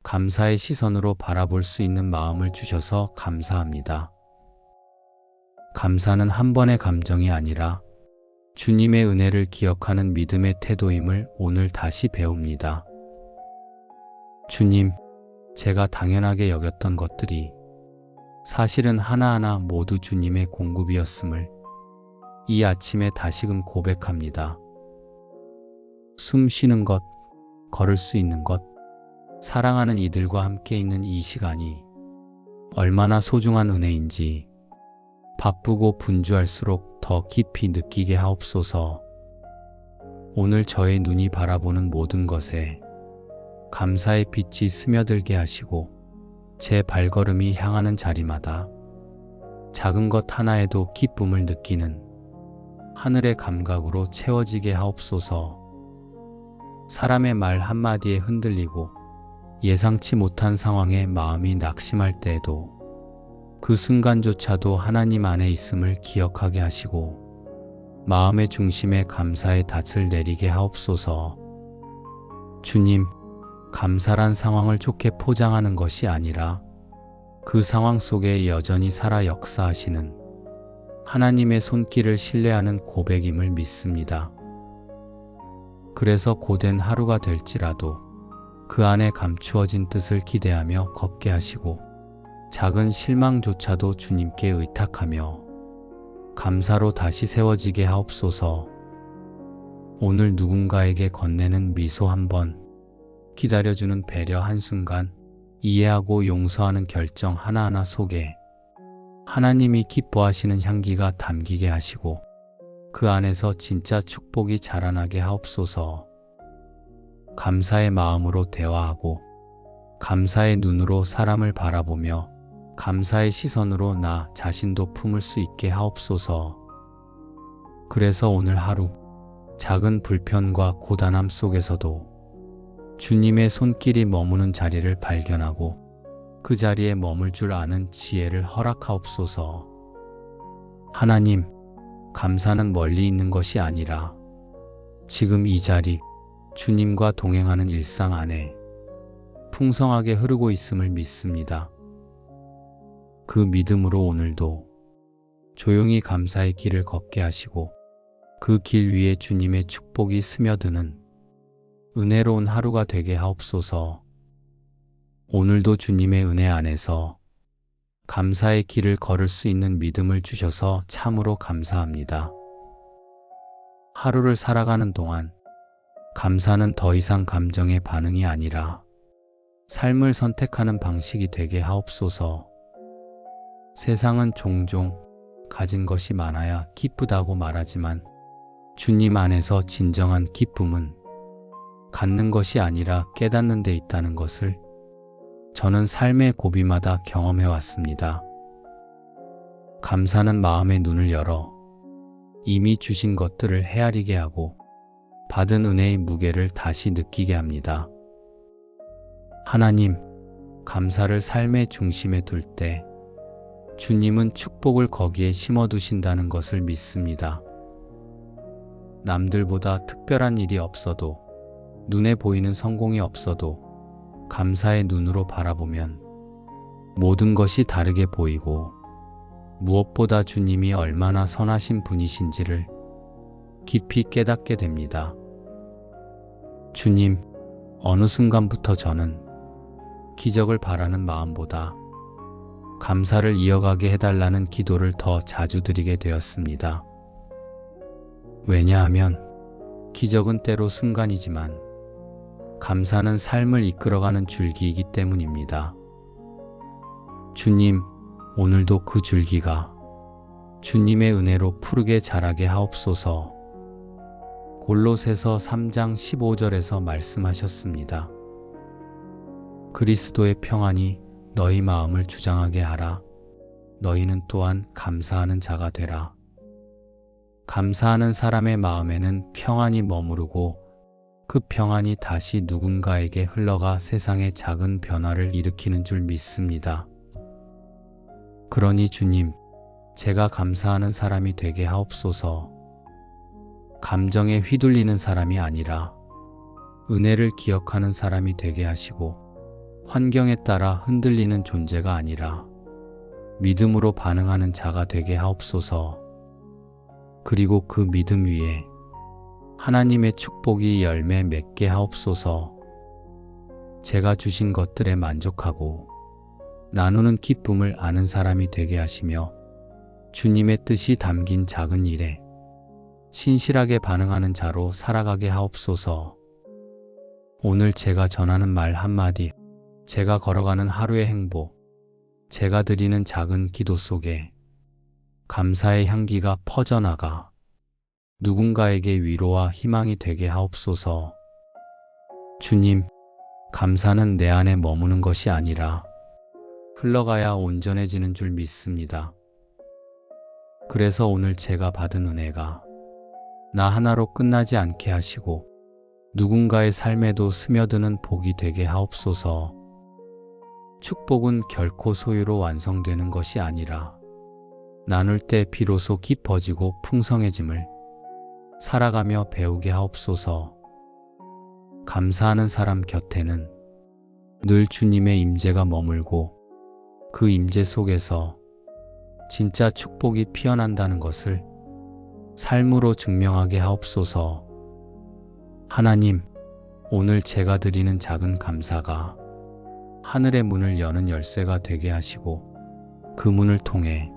감사의 시선으로 바라볼 수 있는 마음을 주셔서 감사합니다. 감사는 한 번의 감정이 아니라 주님의 은혜를 기억하는 믿음의 태도임을 오늘 다시 배웁니다. 주님, 제가 당연하게 여겼던 것들이 사실은 하나하나 모두 주님의 공급이었음을 이 아침에 다시금 고백합니다. 숨 쉬는 것, 걸을 수 있는 것, 사랑하는 이들과 함께 있는 이 시간이 얼마나 소중한 은혜인지 바쁘고 분주할수록 더 깊이 느끼게 하옵소서. 오늘 저의 눈이 바라보는 모든 것에 감사의 빛이 스며들게 하시고 제 발걸음이 향하는 자리마다 작은 것 하나에도 기쁨을 느끼는 하늘의 감각으로 채워지게 하옵소서. 사람의 말 한마디에 흔들리고 예상치 못한 상황에 마음이 낙심할 때에도 그 순간조차도 하나님 안에 있음을 기억하게 하시고 마음의 중심에 감사의 닻을 내리게 하옵소서. 주님, 감사란 상황을 좋게 포장하는 것이 아니라 그 상황 속에 여전히 살아 역사하시는 하나님의 손길을 신뢰하는 고백임을 믿습니다. 그래서 고된 하루가 될지라도 그 안에 감추어진 뜻을 기대하며 걷게 하시고 작은 실망조차도 주님께 의탁하며 감사로 다시 세워지게 하옵소서. 오늘 누군가에게 건네는 미소 한 번, 기다려주는 배려 한순간, 이해하고 용서하는 결정 하나하나 속에 하나님이 기뻐하시는 향기가 담기게 하시고 그 안에서 진짜 축복이 자라나게 하옵소서. 감사의 마음으로 대화하고 감사의 눈으로 사람을 바라보며 감사의 시선으로 나 자신도 품을 수 있게 하옵소서. 그래서 오늘 하루 작은 불편과 고단함 속에서도 주님의 손길이 머무는 자리를 발견하고 그 자리에 머물 줄 아는 지혜를 허락하옵소서. 하나님, 감사는 멀리 있는 것이 아니라 지금 이 자리, 주님과 동행하는 일상 안에 풍성하게 흐르고 있음을 믿습니다. 그 믿음으로 오늘도 조용히 감사의 길을 걷게 하시고 그 길 위에 주님의 축복이 스며드는 은혜로운 하루가 되게 하옵소서. 오늘도 주님의 은혜 안에서 감사의 길을 걸을 수 있는 믿음을 주셔서 참으로 감사합니다. 하루를 살아가는 동안 감사는 더 이상 감정의 반응이 아니라 삶을 선택하는 방식이 되게 하옵소서. 세상은 종종 가진 것이 많아야 기쁘다고 말하지만 주님 안에서 진정한 기쁨은 갖는 것이 아니라 깨닫는 데 있다는 것을 저는 삶의 고비마다 경험해 왔습니다. 감사는 마음의 눈을 열어 이미 주신 것들을 헤아리게 하고 받은 은혜의 무게를 다시 느끼게 합니다. 하나님, 감사를 삶의 중심에 둘 때 주님은 축복을 거기에 심어두신다는 것을 믿습니다. 남들보다 특별한 일이 없어도 눈에 보이는 성공이 없어도 감사의 눈으로 바라보면 모든 것이 다르게 보이고 무엇보다 주님이 얼마나 선하신 분이신지를 깊이 깨닫게 됩니다. 주님, 어느 순간부터 저는 기적을 바라는 마음보다 감사를 이어가게 해달라는 기도를 더 자주 드리게 되었습니다. 왜냐하면 기적은 때로 순간이지만 감사는 삶을 이끌어가는 줄기이기 때문입니다. 주님, 오늘도 그 줄기가 주님의 은혜로 푸르게 자라게 하옵소서. 골로새서 3장 15절에서 말씀하셨습니다. 그리스도의 평안이 너희 마음을 주장하게 하라. 너희는 또한 감사하는 자가 되라. 감사하는 사람의 마음에는 평안이 머무르고 그 평안이 다시 누군가에게 흘러가 세상에 작은 변화를 일으키는 줄 믿습니다. 그러니 주님, 제가 감사하는 사람이 되게 하옵소서. 감정에 휘둘리는 사람이 아니라 은혜를 기억하는 사람이 되게 하시고 환경에 따라 흔들리는 존재가 아니라 믿음으로 반응하는 자가 되게 하옵소서. 그리고 그 믿음 위에 하나님의 축복이 열매 맺게 하옵소서. 제가 주신 것들에 만족하고 나누는 기쁨을 아는 사람이 되게 하시며 주님의 뜻이 담긴 작은 일에 신실하게 반응하는 자로 살아가게 하옵소서. 오늘 제가 전하는 말 한마디, 제가 걸어가는 하루의 행복, 제가 드리는 작은 기도 속에 감사의 향기가 퍼져나가 누군가에게 위로와 희망이 되게 하옵소서. 주님, 감사는 내 안에 머무는 것이 아니라 흘러가야 온전해지는 줄 믿습니다. 그래서 오늘 제가 받은 은혜가 나 하나로 끝나지 않게 하시고 누군가의 삶에도 스며드는 복이 되게 하옵소서. 축복은 결코 소유로 완성되는 것이 아니라 나눌 때 비로소 깊어지고 풍성해짐을 살아가며 배우게 하옵소서. 감사하는 사람 곁에는 늘 주님의 임재가 머물고 그 임재 속에서 진짜 축복이 피어난다는 것을 삶으로 증명하게 하옵소서. 하나님, 오늘 제가 드리는 작은 감사가 하늘의 문을 여는 열쇠가 되게 하시고 그 문을 통해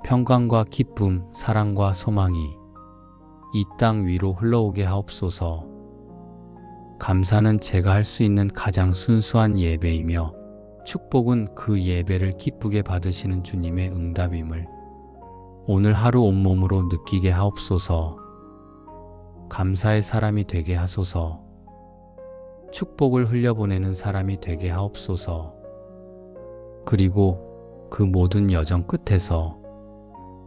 평강과 기쁨, 사랑과 소망이 이 땅 위로 흘러오게 하옵소서. 감사는 제가 할 수 있는 가장 순수한 예배이며 축복은 그 예배를 기쁘게 받으시는 주님의 응답임을 오늘 하루 온몸으로 느끼게 하옵소서. 감사의 사람이 되게 하소서. 축복을 흘려보내는 사람이 되게 하옵소서. 그리고 그 모든 여정 끝에서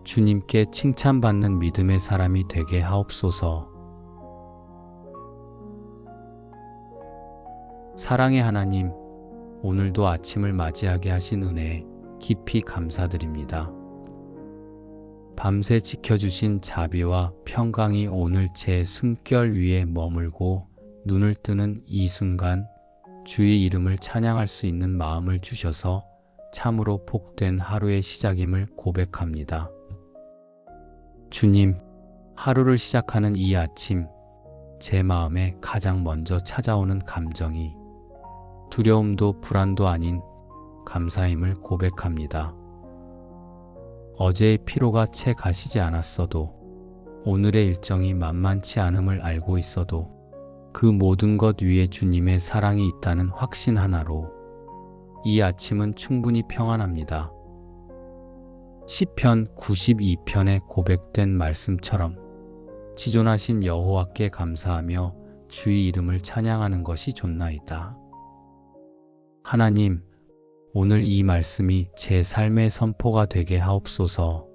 주님께 칭찬받는 믿음의 사람이 되게 하옵소서. 사랑의 하나님, 오늘도 아침을 맞이하게 하신 은혜에 깊이 감사드립니다. 밤새 지켜주신 자비와 평강이 오늘 제 숨결 위에 머물고 눈을 뜨는 이 순간 주의 이름을 찬양할 수 있는 마음을 주셔서 참으로 복된 하루의 시작임을 고백합니다. 주님, 하루를 시작하는 이 아침, 제 마음에 가장 먼저 찾아오는 감정이 두려움도 불안도 아닌 감사임을 고백합니다. 어제의 피로가 채 가시지 않았어도, 오늘의 일정이 만만치 않음을 알고 있어도 그 모든 것 위에 주님의 사랑이 있다는 확신 하나로 이 아침은 충분히 평안합니다. 시편 92편에 고백된 말씀처럼 지존하신 여호와께 감사하며 주의 이름을 찬양하는 것이 좋나이다. 하나님, 오늘 이 말씀이 제 삶의 선포가 되게 하옵소서.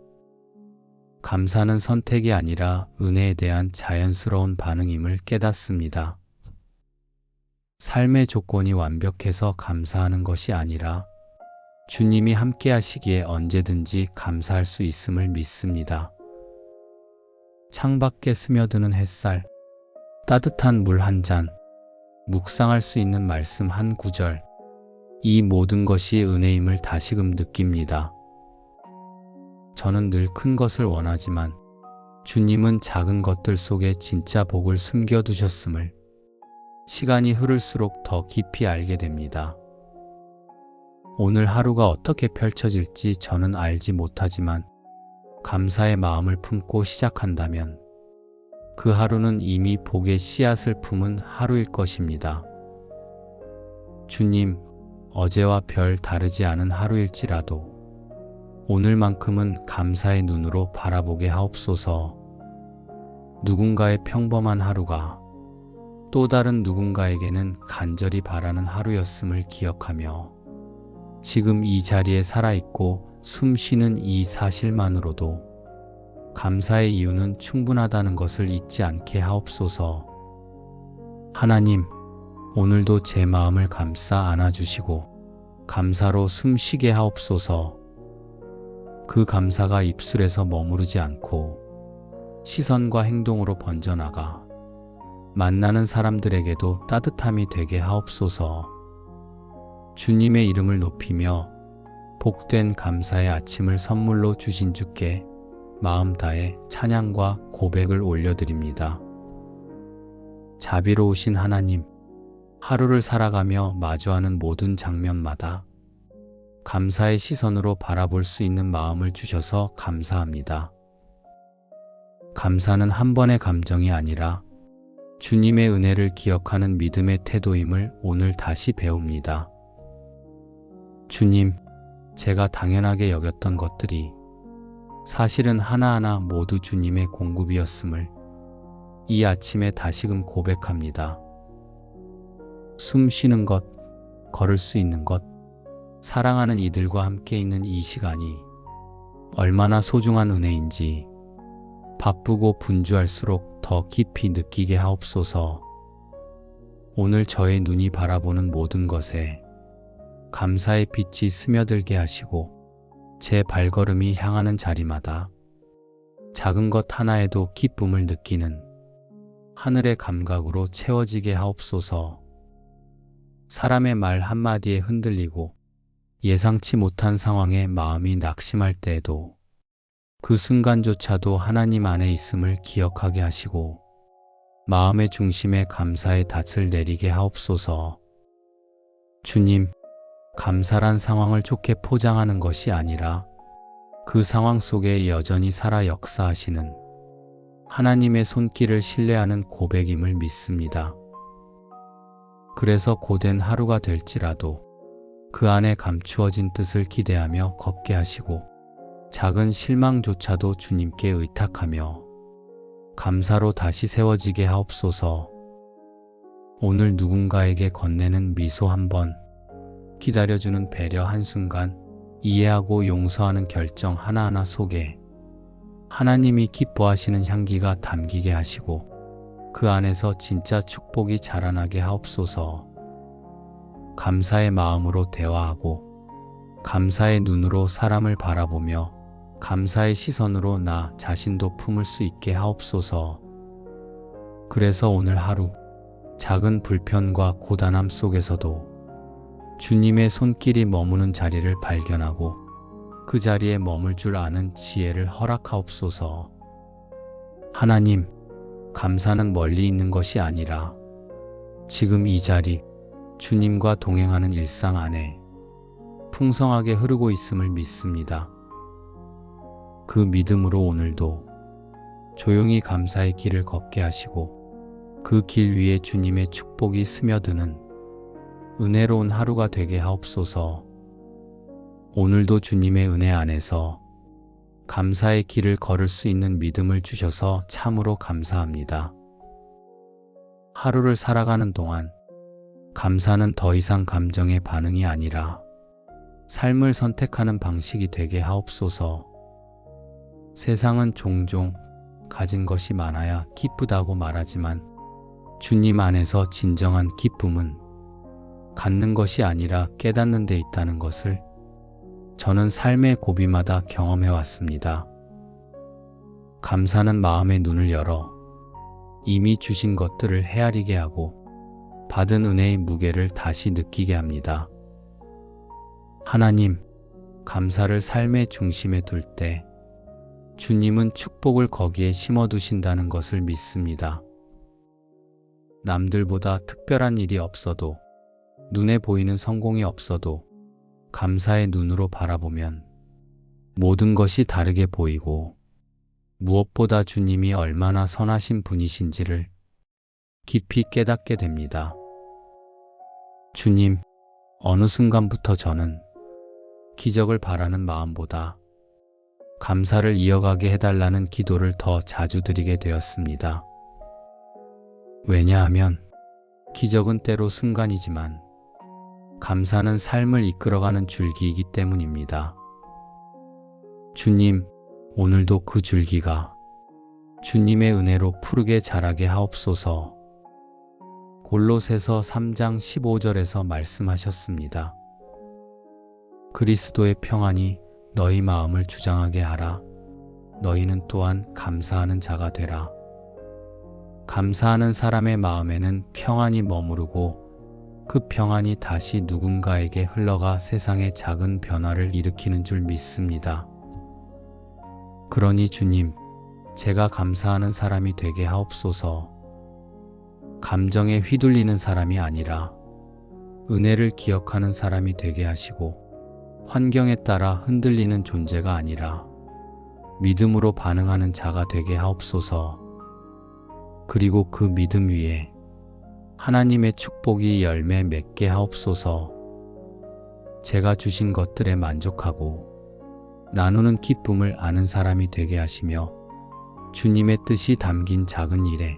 감사는 선택이 아니라 은혜에 대한 자연스러운 반응임을 깨닫습니다. 삶의 조건이 완벽해서 감사하는 것이 아니라 주님이 함께 하시기에 언제든지 감사할 수 있음을 믿습니다. 창밖에 스며드는 햇살, 따뜻한 물 한 잔, 묵상할 수 있는 말씀 한 구절, 이 모든 것이 은혜임을 다시금 느낍니다. 저는 늘 큰 것을 원하지만 주님은 작은 것들 속에 진짜 복을 숨겨두셨음을 시간이 흐를수록 더 깊이 알게 됩니다. 오늘 하루가 어떻게 펼쳐질지 저는 알지 못하지만 감사의 마음을 품고 시작한다면 그 하루는 이미 복의 씨앗을 품은 하루일 것입니다. 주님, 어제와 별 다르지 않은 하루일지라도 오늘만큼은 감사의 눈으로 바라보게 하옵소서. 누군가의 평범한 하루가 또 다른 누군가에게는 간절히 바라는 하루였음을 기억하며 지금 이 자리에 살아있고 숨 쉬는 이 사실만으로도 감사의 이유는 충분하다는 것을 잊지 않게 하옵소서. 하나님, 오늘도 제 마음을 감싸 안아주시고 감사로 숨쉬게 하옵소서. 그 감사가 입술에서 머무르지 않고 시선과 행동으로 번져나가 만나는 사람들에게도 따뜻함이 되게 하옵소서. 주님의 이름을 높이며 복된 감사의 아침을 선물로 주신 주께 마음 다해 찬양과 고백을 올려드립니다. 자비로우신 하나님, 하루를 살아가며 마주하는 모든 장면마다 감사의 시선으로 바라볼 수 있는 마음을 주셔서 감사합니다. 감사는 한 번의 감정이 아니라 주님의 은혜를 기억하는 믿음의 태도임을 오늘 다시 배웁니다. 주님, 제가 당연하게 여겼던 것들이 사실은 하나하나 모두 주님의 공급이었음을 이 아침에 다시금 고백합니다. 숨 쉬는 것, 걸을 수 있는 것, 사랑하는 이들과 함께 있는 이 시간이 얼마나 소중한 은혜인지 바쁘고 분주할수록 더 깊이 느끼게 하옵소서. 오늘 저의 눈이 바라보는 모든 것에 감사의 빛이 스며들게 하시고 제 발걸음이 향하는 자리마다 작은 것 하나에도 기쁨을 느끼는 하늘의 감각으로 채워지게 하옵소서. 사람의 말 한마디에 흔들리고 예상치 못한 상황에 마음이 낙심할 때에도 그 순간조차도 하나님 안에 있음을 기억하게 하시고 마음의 중심에 감사의 닻을 내리게 하옵소서. 주님, 감사란 상황을 좋게 포장하는 것이 아니라 그 상황 속에 여전히 살아 역사하시는 하나님의 손길을 신뢰하는 고백임을 믿습니다. 그래서 고된 하루가 될지라도 그 안에 감추어진 뜻을 기대하며 걷게 하시고 작은 실망조차도 주님께 의탁하며 감사로 다시 세워지게 하옵소서. 오늘 누군가에게 건네는 미소 한 번, 기다려주는 배려 한순간, 이해하고 용서하는 결정 하나하나 속에 하나님이 기뻐하시는 향기가 담기게 하시고 그 안에서 진짜 축복이 자라나게 하옵소서. 감사의 마음으로 대화하고 감사의 눈으로 사람을 바라보며 감사의 시선으로 나 자신도 품을 수 있게 하옵소서. 그래서 오늘 하루 작은 불편과 고단함 속에서도 주님의 손길이 머무는 자리를 발견하고 그 자리에 머물 줄 아는 지혜를 허락하옵소서. 하나님, 감사는 멀리 있는 것이 아니라 지금 이 자리, 주님과 동행하는 일상 안에 풍성하게 흐르고 있음을 믿습니다. 그 믿음으로 오늘도 조용히 감사의 길을 걷게 하시고 그 길 위에 주님의 축복이 스며드는 은혜로운 하루가 되게 하옵소서. 오늘도 주님의 은혜 안에서 감사의 길을 걸을 수 있는 믿음을 주셔서 참으로 감사합니다. 하루를 살아가는 동안 감사는 더 이상 감정의 반응이 아니라 삶을 선택하는 방식이 되게 하옵소서. 세상은 종종 가진 것이 많아야 기쁘다고 말하지만 주님 안에서 진정한 기쁨은 갖는 것이 아니라 깨닫는 데 있다는 것을 저는 삶의 고비마다 경험해 왔습니다. 감사는 마음의 눈을 열어 이미 주신 것들을 헤아리게 하고 받은 은혜의 무게를 다시 느끼게 합니다. 하나님, 감사를 삶의 중심에 둘 때 주님은 축복을 거기에 심어두신다는 것을 믿습니다. 남들보다 특별한 일이 없어도, 눈에 보이는 성공이 없어도 감사의 눈으로 바라보면 모든 것이 다르게 보이고 무엇보다 주님이 얼마나 선하신 분이신지를 깊이 깨닫게 됩니다. 주님, 어느 순간부터 저는 기적을 바라는 마음보다 감사를 이어가게 해달라는 기도를 더 자주 드리게 되었습니다. 왜냐하면 기적은 때로 순간이지만 감사는 삶을 이끌어가는 줄기이기 때문입니다. 주님, 오늘도 그 줄기가 주님의 은혜로 푸르게 자라게 하옵소서. 골로새서 3장 15절에서 말씀하셨습니다. 그리스도의 평안이 너희 마음을 주장하게 하라. 너희는 또한 감사하는 자가 되라. 감사하는 사람의 마음에는 평안이 머무르고 그 평안이 다시 누군가에게 흘러가 세상에 작은 변화를 일으키는 줄 믿습니다. 그러니 주님, 제가 감사하는 사람이 되게 하옵소서. 감정에 휘둘리는 사람이 아니라 은혜를 기억하는 사람이 되게 하시고 환경에 따라 흔들리는 존재가 아니라 믿음으로 반응하는 자가 되게 하옵소서. 그리고 그 믿음 위에 하나님의 축복이 열매 맺게 하옵소서. 제가 주신 것들에 만족하고 나누는 기쁨을 아는 사람이 되게 하시며 주님의 뜻이 담긴 작은 일에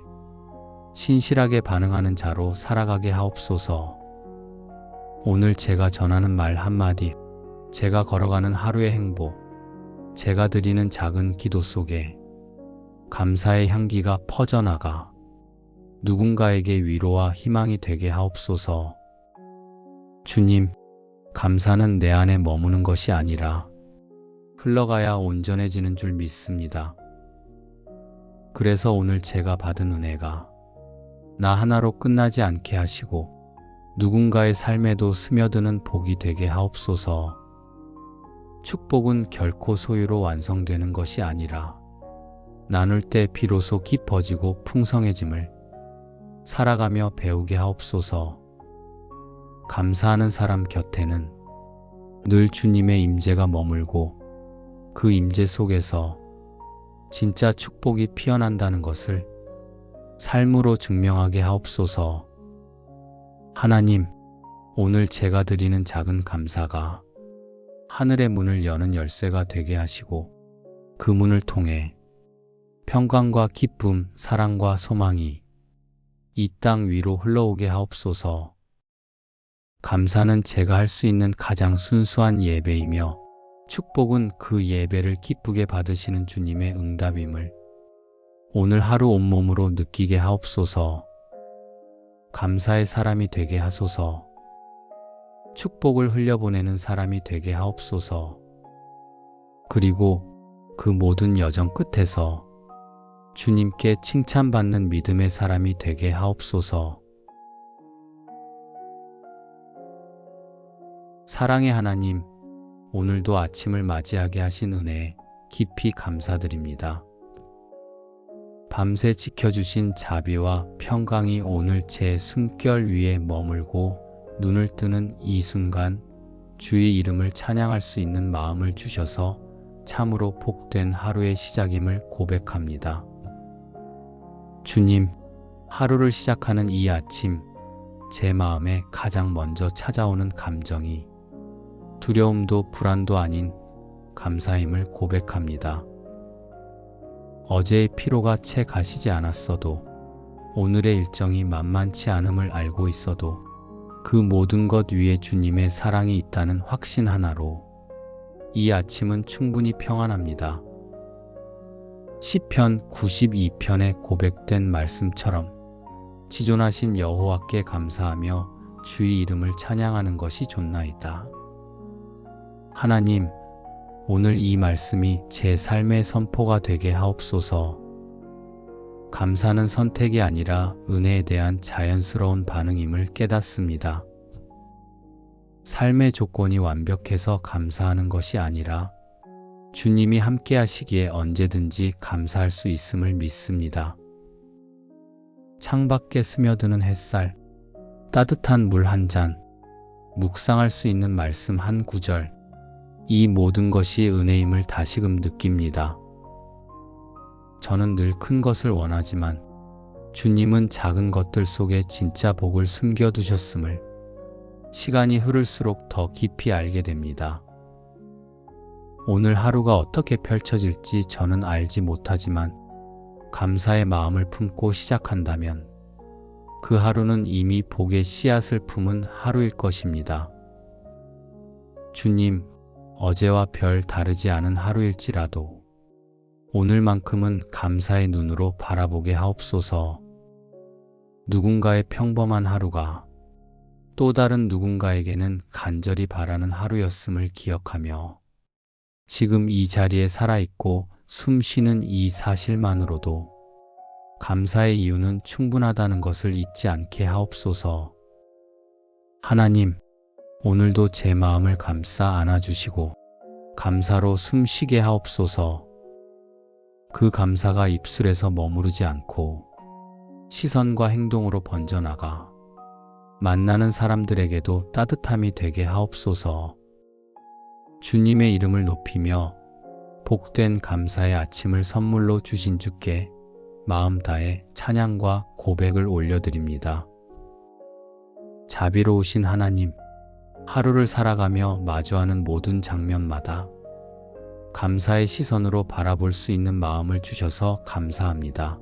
신실하게 반응하는 자로 살아가게 하옵소서. 오늘 제가 전하는 말 한마디, 제가 걸어가는 하루의 행복, 제가 드리는 작은 기도 속에 감사의 향기가 퍼져나가 누군가에게 위로와 희망이 되게 하옵소서. 주님, 감사는 내 안에 머무는 것이 아니라 흘러가야 온전해지는 줄 믿습니다. 그래서 오늘 제가 받은 은혜가 나 하나로 끝나지 않게 하시고 누군가의 삶에도 스며드는 복이 되게 하옵소서. 축복은 결코 소유로 완성되는 것이 아니라 나눌 때 비로소 깊어지고 풍성해짐을 살아가며 배우게 하옵소서. 감사하는 사람 곁에는 늘 주님의 임재가 머물고 그 임재 속에서 진짜 축복이 피어난다는 것을 삶으로 증명하게 하옵소서. 하나님, 오늘 제가 드리는 작은 감사가 하늘의 문을 여는 열쇠가 되게 하시고 그 문을 통해 평강과 기쁨, 사랑과 소망이 이 땅 위로 흘러오게 하옵소서. 감사는 제가 할 수 있는 가장 순수한 예배이며 축복은 그 예배를 기쁘게 받으시는 주님의 응답임을 오늘 하루 온몸으로 느끼게 하옵소서. 감사의 사람이 되게 하소서. 축복을 흘려보내는 사람이 되게 하옵소서. 그리고 그 모든 여정 끝에서 주님께 칭찬받는 믿음의 사람이 되게 하옵소서. 사랑의 하나님, 오늘도 아침을 맞이하게 하신 은혜에 깊이 감사드립니다. 밤새 지켜주신 자비와 평강이 오늘 제 숨결 위에 머물고 눈을 뜨는 이 순간 주의 이름을 찬양할 수 있는 마음을 주셔서 참으로 복된 하루의 시작임을 고백합니다. 주님, 하루를 시작하는 이 아침, 제 마음에 가장 먼저 찾아오는 감정이 두려움도 불안도 아닌 감사임을 고백합니다. 어제의 피로가 채 가시지 않았어도 오늘의 일정이 만만치 않음을 알고 있어도 그 모든 것 위에 주님의 사랑이 있다는 확신 하나로 이 아침은 충분히 평안합니다. 시편 92편에 고백된 말씀처럼 지존하신 여호와께 감사하며 주의 이름을 찬양하는 것이 좋나이다. 하나님, 오늘 이 말씀이 제 삶의 선포가 되게 하옵소서. 감사는 선택이 아니라 은혜에 대한 자연스러운 반응임을 깨닫습니다. 삶의 조건이 완벽해서 감사하는 것이 아니라 주님이 함께 하시기에 언제든지 감사할 수 있음을 믿습니다. 창밖에 스며드는 햇살, 따뜻한 물 한 잔, 묵상할 수 있는 말씀 한 구절, 이 모든 것이 은혜임을 다시금 느낍니다. 저는 늘 큰 것을 원하지만 주님은 작은 것들 속에 진짜 복을 숨겨두셨음을 시간이 흐를수록 더 깊이 알게 됩니다. 오늘 하루가 어떻게 펼쳐질지 저는 알지 못하지만 감사의 마음을 품고 시작한다면 그 하루는 이미 복의 씨앗을 품은 하루일 것입니다. 주님, 어제와 별 다르지 않은 하루일지라도 오늘만큼은 감사의 눈으로 바라보게 하옵소서. 누군가의 평범한 하루가 또 다른 누군가에게는 간절히 바라는 하루였음을 기억하며 지금 이 자리에 살아있고 숨 쉬는 이 사실만으로도 감사의 이유는 충분하다는 것을 잊지 않게 하옵소서. 하나님, 오늘도 제 마음을 감싸 안아주시고 감사로 숨쉬게 하옵소서. 그 감사가 입술에서 머무르지 않고 시선과 행동으로 번져나가 만나는 사람들에게도 따뜻함이 되게 하옵소서. 주님의 이름을 높이며 복된 감사의 아침을 선물로 주신 주께 마음 다해 찬양과 고백을 올려드립니다. 자비로우신 하나님, 하루를 살아가며 마주하는 모든 장면마다 감사의 시선으로 바라볼 수 있는 마음을 주셔서 감사합니다.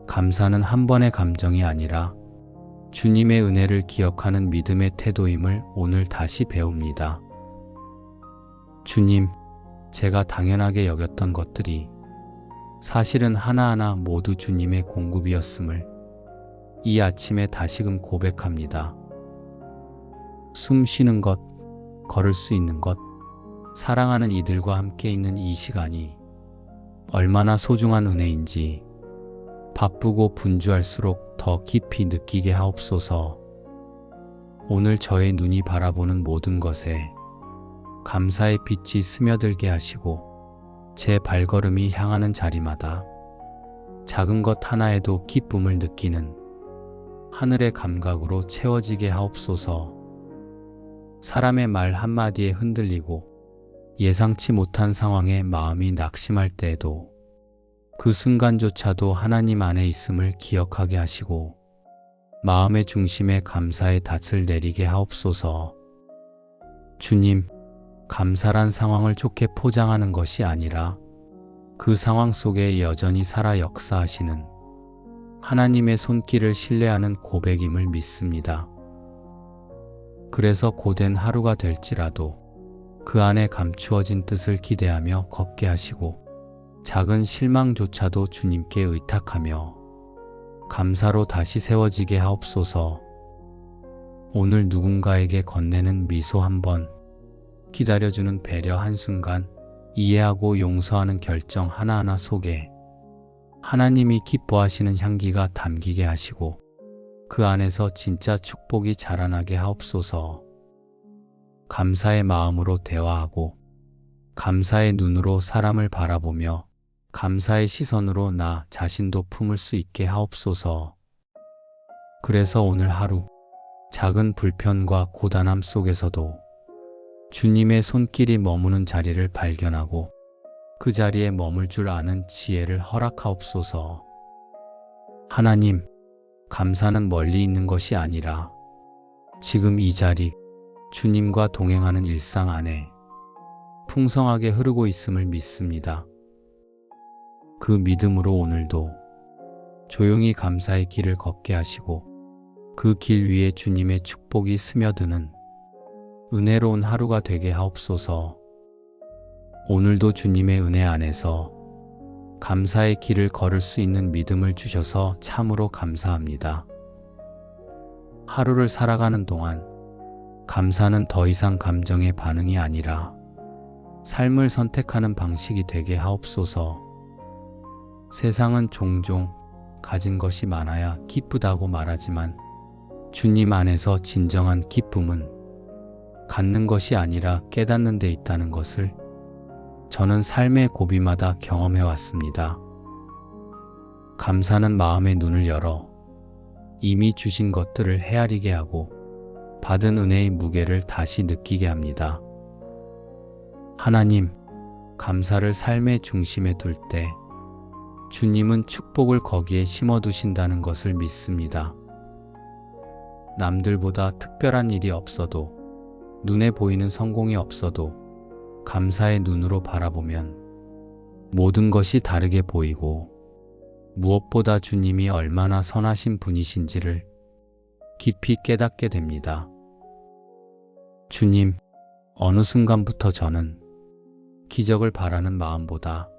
감사는 한 번의 감정이 아니라 주님의 은혜를 기억하는 믿음의 태도임을 오늘 다시 배웁니다. 주님, 제가 당연하게 여겼던 것들이 사실은 하나하나 모두 주님의 공급이었음을 이 아침에 다시금 고백합니다. 숨 쉬는 것, 걸을 수 있는 것, 사랑하는 이들과 함께 있는 이 시간이 얼마나 소중한 은혜인지 바쁘고 분주할수록 더 깊이 느끼게 하옵소서. 오늘 저의 눈이 바라보는 모든 것에 감사의 빛이 스며들게 하시고 제 발걸음이 향하는 자리마다 작은 것 하나에도 기쁨을 느끼는 하늘의 감각으로 채워지게 하옵소서. 사람의 말 한마디에 흔들리고 예상치 못한 상황에 마음이 낙심할 때에도 그 순간조차도 하나님 안에 있음을 기억하게 하시고 마음의 중심에 감사의 닻을 내리게 하옵소서. 주님, 감사란 상황을 좋게 포장하는 것이 아니라 그 상황 속에 여전히 살아 역사하시는 하나님의 손길을 신뢰하는 고백임을 믿습니다. 그래서 고된 하루가 될지라도 그 안에 감추어진 뜻을 기대하며 걷게 하시고 작은 실망조차도 주님께 의탁하며 감사로 다시 세워지게 하옵소서. 오늘 누군가에게 건네는 미소 한 번, 기다려주는 배려 한순간, 이해하고 용서하는 결정 하나하나 속에 하나님이 기뻐하시는 향기가 담기게 하시고 그 안에서 진짜 축복이 자라나게 하옵소서. 감사의 마음으로 대화하고 감사의 눈으로 사람을 바라보며 감사의 시선으로 나 자신도 품을 수 있게 하옵소서. 그래서 오늘 하루 작은 불편과 고단함 속에서도 주님의 손길이 머무는 자리를 발견하고 그 자리에 머물 줄 아는 지혜를 허락하옵소서. 하나님, 감사는 멀리 있는 것이 아니라 지금 이 자리, 주님과 동행하는 일상 안에 풍성하게 흐르고 있음을 믿습니다. 그 믿음으로 오늘도 조용히 감사의 길을 걷게 하시고 그 길 위에 주님의 축복이 스며드는 은혜로운 하루가 되게 하옵소서. 오늘도 주님의 은혜 안에서 감사의 길을 걸을 수 있는 믿음을 주셔서 참으로 감사합니다. 하루를 살아가는 동안 감사는 더 이상 감정의 반응이 아니라 삶을 선택하는 방식이 되게 하옵소서. 세상은 종종 가진 것이 많아야 기쁘다고 말하지만 주님 안에서 진정한 기쁨은 갖는 것이 아니라 깨닫는 데 있다는 것을 저는 삶의 고비마다 경험해 왔습니다. 감사는 마음의 눈을 열어 이미 주신 것들을 헤아리게 하고 받은 은혜의 무게를 다시 느끼게 합니다. 하나님, 감사를 삶의 중심에 둘 때 주님은 축복을 거기에 심어두신다는 것을 믿습니다. 남들보다 특별한 일이 없어도 눈에 보이는 성공이 없어도 감사의 눈으로 바라보면 모든 것이 다르게 보이고 무엇보다 주님이 얼마나 선하신 분이신지를 깊이 깨닫게 됩니다. 주님, 어느 순간부터 저는 기적을 바라는 마음보다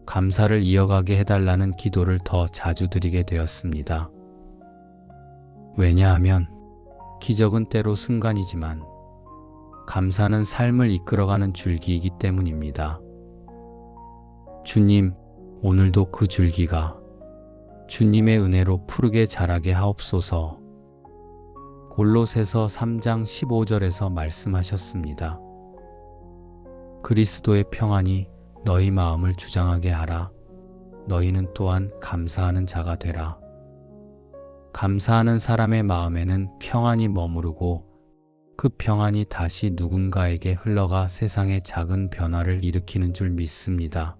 감사를 이어가게 해달라는 기도를 더 자주 드리게 되었습니다. 왜냐하면 기적은 때로 순간이지만 감사는 삶을 이끌어가는 줄기이기 때문입니다. 주님, 오늘도 그 줄기가 주님의 은혜로 푸르게 자라게 하옵소서. 골로새서 3장 15절에서 말씀하셨습니다. 그리스도의 평안이 너희 마음을 주장하게 하라. 너희는 또한 감사하는 자가 되라. 감사하는 사람의 마음에는 평안이 머무르고 그 평안이 다시 누군가에게 흘러가 세상에 작은 변화를 일으키는 줄 믿습니다.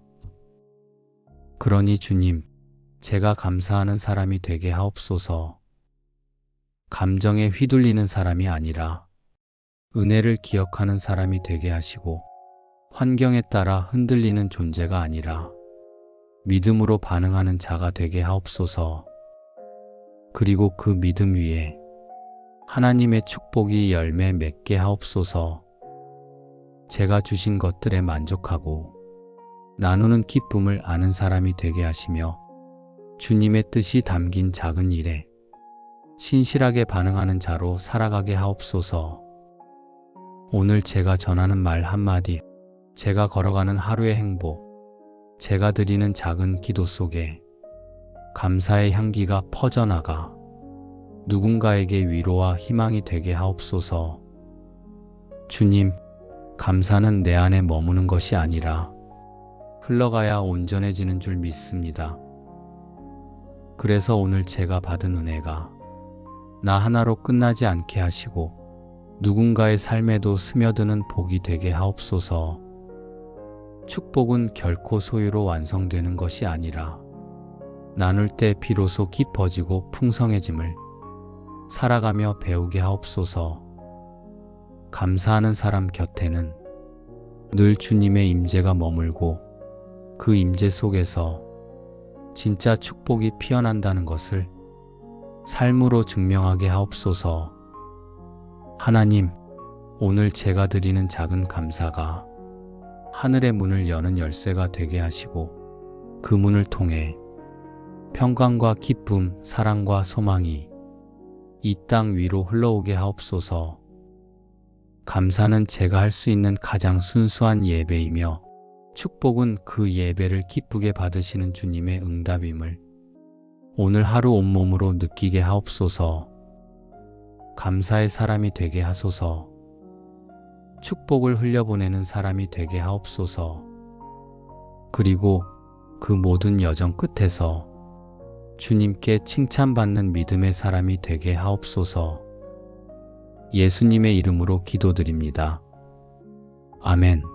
그러니 주님, 제가 감사하는 사람이 되게 하옵소서. 감정에 휘둘리는 사람이 아니라 은혜를 기억하는 사람이 되게 하시고 환경에 따라 흔들리는 존재가 아니라 믿음으로 반응하는 자가 되게 하옵소서. 그리고 그 믿음 위에 하나님의 축복이 열매 맺게 하옵소서. 제가 주신 것들에 만족하고 나누는 기쁨을 아는 사람이 되게 하시며 주님의 뜻이 담긴 작은 일에 신실하게 반응하는 자로 살아가게 하옵소서. 오늘 제가 전하는 말 한마디, 제가 걸어가는 하루의 행복, 제가 드리는 작은 기도 속에 감사의 향기가 퍼져나가 누군가에게 위로와 희망이 되게 하옵소서. 주님, 감사는 내 안에 머무는 것이 아니라 흘러가야 온전해지는 줄 믿습니다. 그래서 오늘 제가 받은 은혜가 나 하나로 끝나지 않게 하시고 누군가의 삶에도 스며드는 복이 되게 하옵소서. 축복은 결코 소유로 완성되는 것이 아니라 나눌 때 비로소 깊어지고 풍성해짐을 살아가며 배우게 하옵소서. 감사하는 사람 곁에는 늘 주님의 임재가 머물고 그 임재 속에서 진짜 축복이 피어난다는 것을 삶으로 증명하게 하옵소서. 하나님, 오늘 제가 드리는 작은 감사가 하늘의 문을 여는 열쇠가 되게 하시고 그 문을 통해 평강과 기쁨, 사랑과 소망이 이 땅 위로 흘러오게 하옵소서. 감사는 제가 할 수 있는 가장 순수한 예배이며 축복은 그 예배를 기쁘게 받으시는 주님의 응답임을 오늘 하루 온몸으로 느끼게 하옵소서. 감사의 사람이 되게 하소서. 축복을 흘려보내는 사람이 되게 하옵소서. 그리고 그 모든 여정 끝에서 주님께 칭찬받는 믿음의 사람이 되게 하옵소서. 예수님의 이름으로 기도드립니다. 아멘.